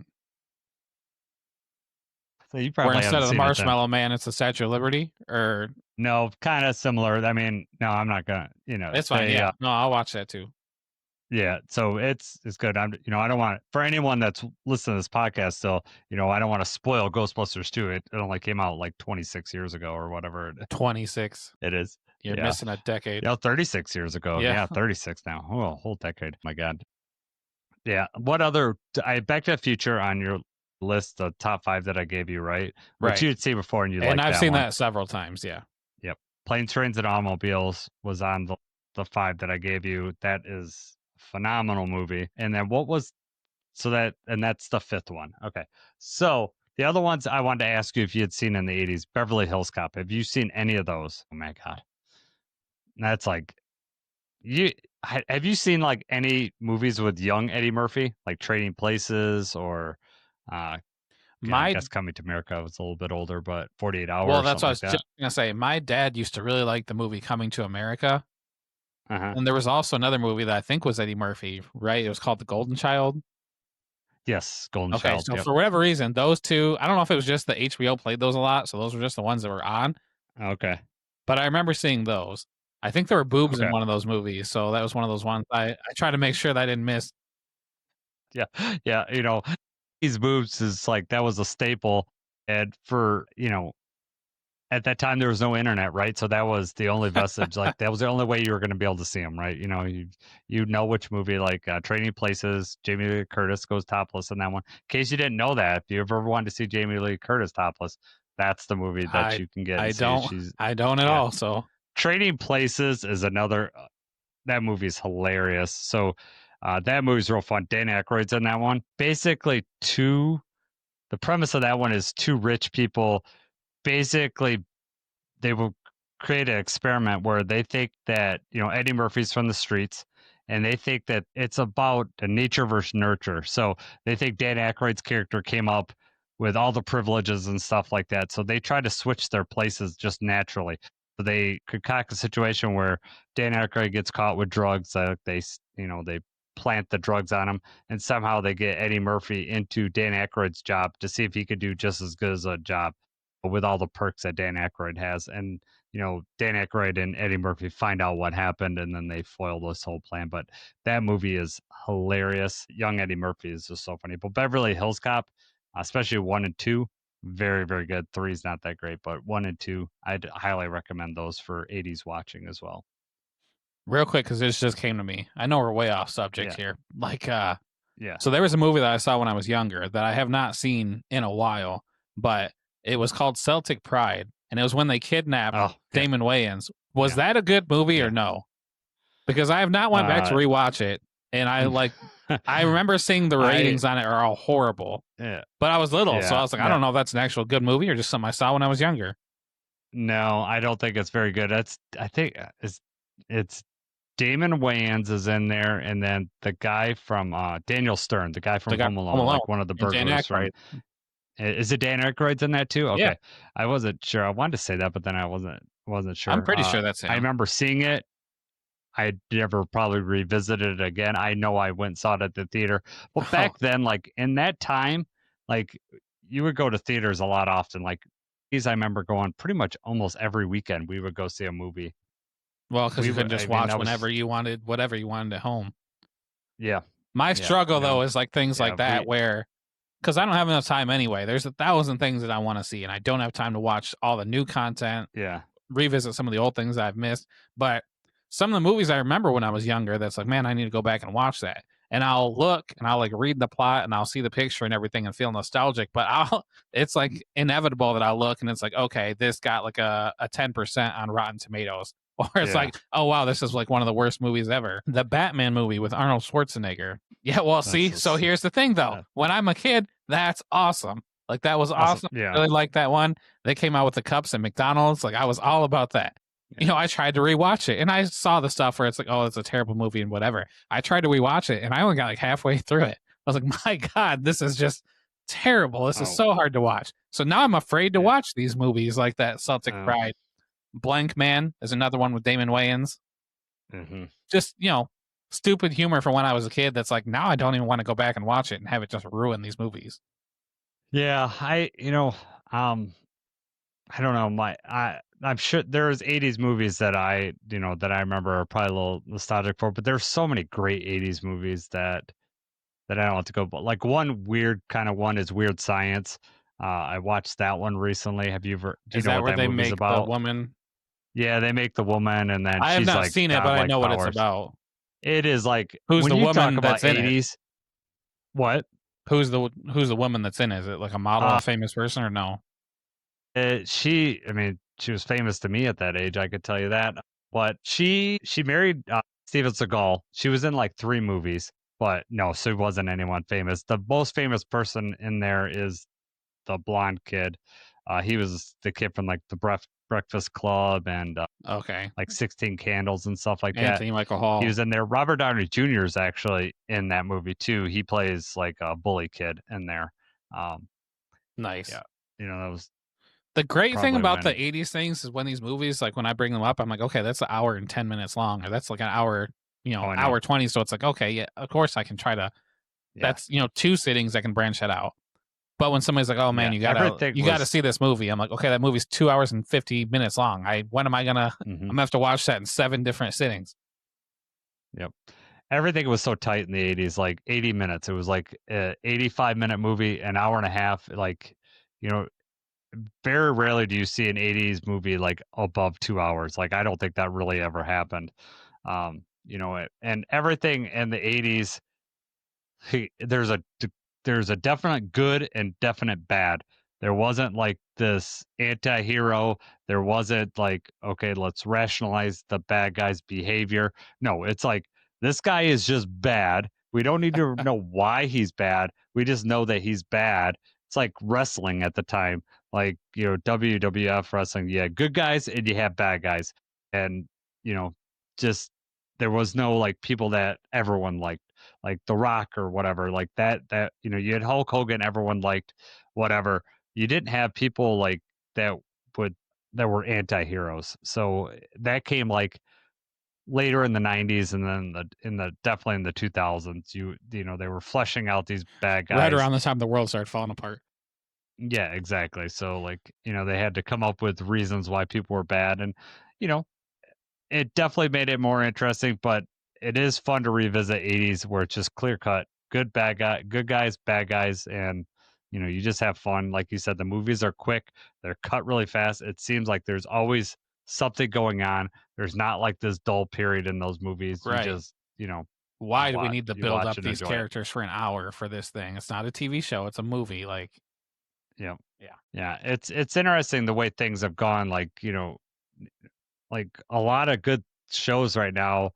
So you Or probably instead haven't of the seen it then. Marshmallow Man, it's the Statue of Liberty, or No, kind of similar. I mean, no, I'm not gonna. it's fine. Yeah, no, I'll watch that too. Yeah, so it's good. I don't want for anyone that's listening to this podcast still, I don't want to spoil Ghostbusters 2. It only came out like 26 years ago or whatever 26. it is. You're missing a decade. Yeah, 36 years ago. Yeah. Yeah, 36 now. Oh, a whole decade. My God. Yeah. What other Back to the Future on your list, the top 5 that I gave you, right? Which Right. you'd see before and you And liked I've that seen one. that several times. Yeah. Yep. Planes, Trains, and Automobiles was on the 5 that I gave you. That is a phenomenal movie. And then that's the 5th one. Okay. So the other ones I wanted to ask you if you had seen in the 80s, Beverly Hills Cop. Have you seen any of those? Oh my God. That's like have you seen like any movies with young Eddie Murphy, like Trading Places or I guess Coming to America was a little bit older, but 48 Hours. Well, that's what I was like just gonna say. My dad used to really like the movie Coming to America. And there was also another movie that I think was Eddie Murphy, right? It was called The Golden Child. Yes, Golden Child. Okay, so for whatever reason, those two, I don't know if it was just the HBO played those a lot, so those were just the ones that were on. Okay. But I remember seeing those. I think there were boobs Okay. in one of those movies, so that was one of those ones I tried to make sure that I didn't miss. Yeah. Yeah. These boobs is like, that was a staple. And for, at that time there was no internet, right? So that was the only vestige. Like that was the only way you were going to be able to see them, right? You know which movie, like Trading Places, Jamie Lee Curtis goes topless in that one. In case you didn't know that, if you ever wanted to see Jamie Lee Curtis topless, that's the movie that you can get. I don't at all. So Trading Places is another. That movie's hilarious. So that movie's real fun. Dan Aykroyd's in that one. Basically, the premise of that one is 2 rich people. Basically, they will create an experiment where they think that Eddie Murphy's from the streets, and they think that it's about the nature versus nurture. So they think Dan Aykroyd's character came up with all the privileges and stuff like that. So they try to switch their places just naturally. So they concoct a situation where Dan Aykroyd gets caught with drugs. They plant the drugs on him, and somehow they get Eddie Murphy into Dan Aykroyd's job to see if he could do just as good as a job with all the perks that Dan Aykroyd has. And Dan Aykroyd and Eddie Murphy find out what happened, and then they foil this whole plan. But that movie is hilarious. Young Eddie Murphy is just so funny. But Beverly Hills Cop, especially 1 and 2, very, very good. 3 is not that great, but 1 and 2, I'd highly recommend those for 80s watching as well. Real quick, because this just came to me. I know we're way off subject here. Yeah. So there was a movie that I saw when I was younger that I have not seen in a while, but it was called Celtic Pride, and it was when they kidnapped Damon Wayans. Was that a good movie or no? Because I have not went back to rewatch it, and I remember seeing the ratings on it are all horrible. Yeah. But I was little, so I was like, I don't know if that's an actual good movie or just something I saw when I was younger. No, I don't think it's very good. I think it's Damon Wayans is in there, and then the guy from Daniel Stern, the guy from Home Alone, like one of the burglars from. Is it Dan Aykroyd's in that too? Okay, yeah. I wasn't sure. I wanted to say that, but then I wasn't sure. I'm pretty sure that's him. I remember seeing it. I never probably revisited it again. I know I went and saw it at the theater, but back then, like in that time, like you would go to theaters a lot often. Like I remember going pretty much almost every weekend. We would go see a movie. Well, because you could just watch whenever you wanted, whatever you wanted at home. Yeah. My struggle though is like things like that where, because I don't have enough time anyway. There's 1,000 things that I want to see, and I don't have time to watch all the new content. Yeah. Revisit some of the old things I've missed. But some of the movies I remember when I was younger, that's like, man, I need to go back and watch that. And I'll look and I'll like read the plot and I'll see the picture and everything and feel nostalgic. But it's like inevitable that I'll look and it's like, okay, this got like a 10% on Rotten Tomatoes. Or it's like, oh, wow, this is like one of the worst movies ever. The Batman movie with Arnold Schwarzenegger. Yeah, well, so here's the thing, though. When I'm a kid, that's awesome. Like, that was awesome. Yeah. I really liked that one. They came out with the cups at McDonald's. Like, I was all about that. Yeah. I tried to rewatch it, and I saw the stuff where it's like, oh, it's a terrible movie and whatever. I tried to rewatch it, and I only got like halfway through it. I was like, my God, this is just terrible. This is so hard to watch. So now I'm afraid to watch these movies like that Celtic Pride. Blank Man is another one with Damon Wayans. Mm-hmm. Just, stupid humor from when I was a kid that's like, now I don't even want to go back and watch it and have it just ruin these movies. Yeah, I don't know. I'm sure there's 80s movies that I remember are probably a little nostalgic for, but there's so many great 80s movies that I don't have to go. But like one weird kind of one is Weird Science. I watched that one recently. Have you ever? Do you know what that movie's about? The woman? Yeah, they make the woman, and then I have she's not like seen it, but I know what it's about. It is like who's when the you woman talk about that's in 80s. It? What? Who's the woman that's in it? Is it like a model, a famous person, or no? She was famous to me at that age. I could tell you that. But she married Steven Seagal. She was in like 3 movies, but no, she wasn't anyone famous. The most famous person in there is the blonde kid. He was the kid from like the Breakfast Club and like 16 Candles and stuff like Anthony Michael Hall. He was in there. Robert Downey Jr. is actually in that movie too. He plays like a bully kid in there. Nice. Yeah, that was the great thing about the 80s things is when these movies, like when I bring them up, I'm like, okay, that's an hour and 10 minutes long, or that's like an hour, hour 20. So it's like, okay, yeah, of course I can try to. Yeah. That's 2 sittings I can branch that out. But when somebody's like, "Oh man, you gotta see this movie," I'm like, "Okay, that movie's 2 hours and 50 minutes long. When am I gonna? I'm gonna have to watch that in 7 different sittings." Yep, everything was so tight in the 80s, like 80 minutes. It was like a 85-minute movie, an hour and a half. Like, very rarely do you see an 80s movie like above 2 hours. Like, I don't think that really ever happened. And everything in the 80s, there's a definite good and definite bad. There wasn't like this anti-hero. There wasn't like, okay, let's rationalize the bad guy's behavior. No, it's like, this guy is just bad. We don't need to know why he's bad. We just know that he's bad. It's like wrestling at the time, like, WWF wrestling. Yeah, good guys and you have bad guys. And, just there was no like people that everyone liked. Like The Rock or whatever, like that you had Hulk Hogan, everyone liked, whatever. You didn't have people like that were anti-heroes. So that came like later in the 90s, and then definitely in the 2000s. They were fleshing out these bad guys right around the time the world started falling apart. Yeah, exactly. So like, they had to come up with reasons why people were bad, and you know, it definitely made it more interesting, but it is fun to revisit 80s where it's just clear cut, good guys, bad guys, and you just have fun. Like you said, the movies are quick, they're cut really fast. It seems like there's always something going on. There's not like this dull period in those movies. You Right. just, Why do we need to you build watch up and these enjoy it. characters for an hour for this thing? It's not a TV show, it's a movie. Like, Yeah. yeah. Yeah. It's interesting the way things have gone. Like, like a lot of good shows right now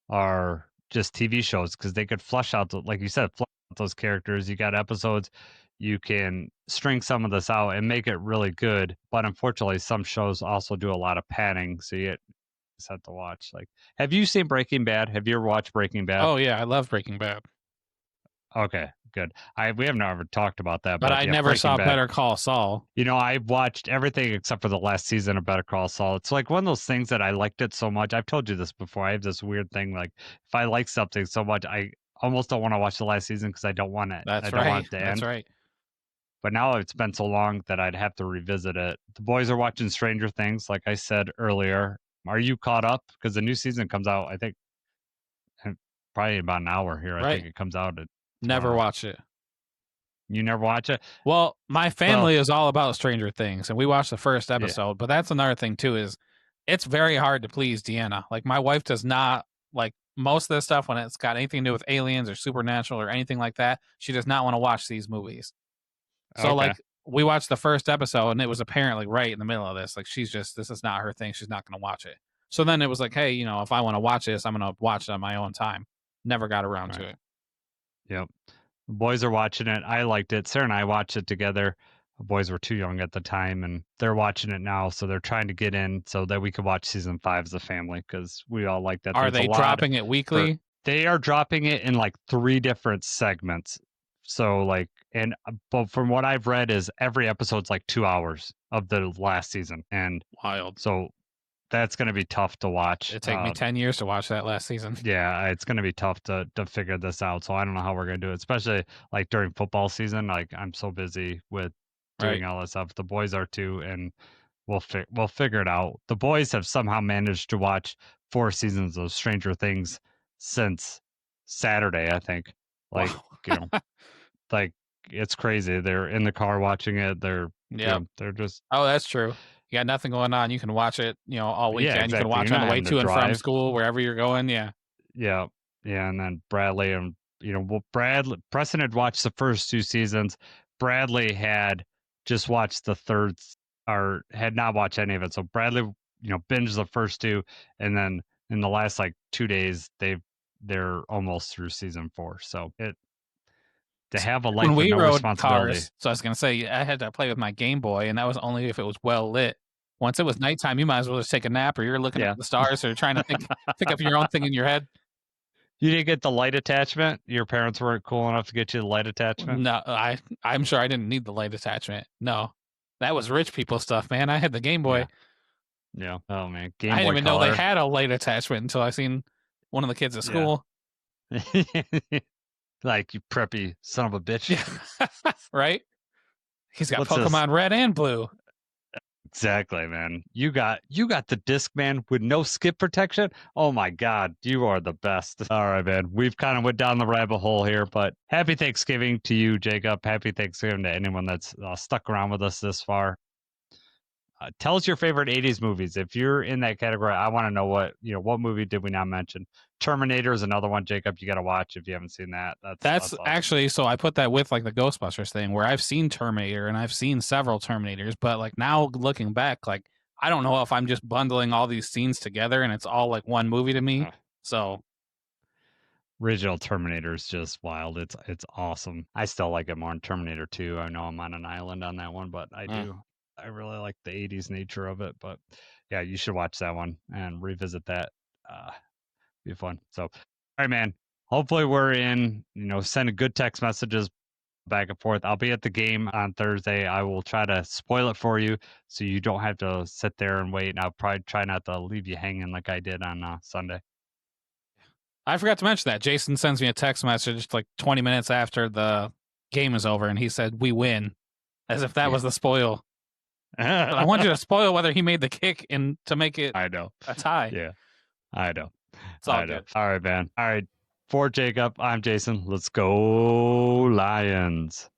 are just TV shows because they could flesh out, like you said, flesh out those characters. You got episodes, you can string some of this out and make it really good. But unfortunately, some shows also do a lot of padding, so you just have to watch. Like, have you seen Breaking Bad? Have you ever watched Breaking Bad? Oh yeah, I love Breaking Bad. Okay, good. We haven't ever talked about that, But but I yeah, never Breaking saw Bad. Better Call Saul. I watched everything except for the last season of Better Call Saul. It's like one of those things that I liked it so much. I've told you this before. I have this weird thing, like if I like something so much, I almost don't want to watch the last season because I don't want it. That's I don't right. want it to That's end. right. But now it's been so long that I'd have to revisit it. The boys are watching Stranger Things, like I said earlier. Are you caught up? Because the new season comes out, I think, probably in about an hour here. I Right. think it comes out Never tomorrow. watched it. You never watch it? Well, my family is all about Stranger Things, and we watched the first episode. But that's another thing too, is it's very hard to please Deanna. Like my wife does not like most of the stuff when it's got anything to do with aliens or supernatural or anything like that. She does not want to watch these movies. So Okay. like we watched the first episode, and it was apparently right in the middle of this. Like this is not her thing. She's not going to watch it. So then it was like, hey, if I want to watch this, I'm going to watch it on my own time. Never got around to it. Yep. The boys are watching it. I liked it. Sarah and I watched it together. The boys were too young at the time, and they're watching it now. So they're trying to get in so that we could watch season 5 as a family because we all like that. Are There's they a lot dropping it weekly? They are dropping it in like 3 different segments. So like, but from what I've read is every episode's like 2 hours of the last season, and Wild. so that's going to be tough to watch. It take me 10 years to watch that last season. Yeah, it's going to be tough to figure this out. So I don't know how we're going to do it, especially like during football season. Like I'm so busy with doing all this stuff. The boys are too, and we'll figure it out. The boys have somehow managed to watch 4 seasons of Stranger Things since Saturday, I think. Like, wow. Like it's crazy. They're in the car watching it. They're they're just that's true. You got nothing going on. You can watch it, all weekend. Yeah, exactly. You can watch it on the way to and from school, wherever you're going. Yeah. Yeah. Yeah. And then Bradley and, Preston had watched the first 2 seasons. Bradley had just watched the third or had not watched any of it. So Bradley, binged the first 2. And then in the last like 2 days, they're almost through season 4. So to have a life when with we no rode responsibility. Cars, so I was going to say, I had to play with my Game Boy, and that was only if it was well lit. Once it was nighttime, you might as well just take a nap, or you're looking at the stars, or trying to pick up your own thing in your head. You didn't get the light attachment? Your parents weren't cool enough to get you the light attachment? No, I'm sure I didn't need the light attachment. No, that was rich people stuff, man. I had the Game Boy. Yeah. Oh man, Game Boy I didn't even Color. know they had a light attachment until I seen one of the kids at school. Like, you preppy son of a bitch. Yeah. Right? He's got What's Pokemon Red and Blue. Exactly, man. You got the Discman with no skip protection. Oh my God, you are the best. All right, man. We've kind of went down the rabbit hole here, but happy Thanksgiving to you, Jacob. Happy Thanksgiving to anyone that's stuck around with us this far. Tell us your favorite 80s movies. If you're in that category, I want to know what movie did we not mention? Terminator is another one, Jacob, you got to watch if you haven't seen that. That's awesome. Actually, so I put that with like the Ghostbusters thing where I've seen Terminator and I've seen several Terminators, but like now looking back, like I don't know if I'm just bundling all these scenes together and it's all like one movie to me. So original Terminator is just wild. It's awesome. I still like it more than Terminator 2. I know I'm on an island on that one, but I do. I really like the 80s nature of it, but yeah, you should watch that one and revisit that. Be fun. So, all right, man. Hopefully we're in, sending good text messages back and forth. I'll be at the game on Thursday. I will try to spoil it for you so you don't have to sit there and wait. And I'll probably try not to leave you hanging like I did on Sunday. I forgot to mention that. Jason sends me a text message like 20 minutes after the game is over, and he said, "We win." As if that was the spoil. I want you to spoil whether he made the kick and to make it I know. a tie. Yeah, I know. It's all I know. good. All right, man. All right. For Jacob, I'm Jason. Let's go Lions.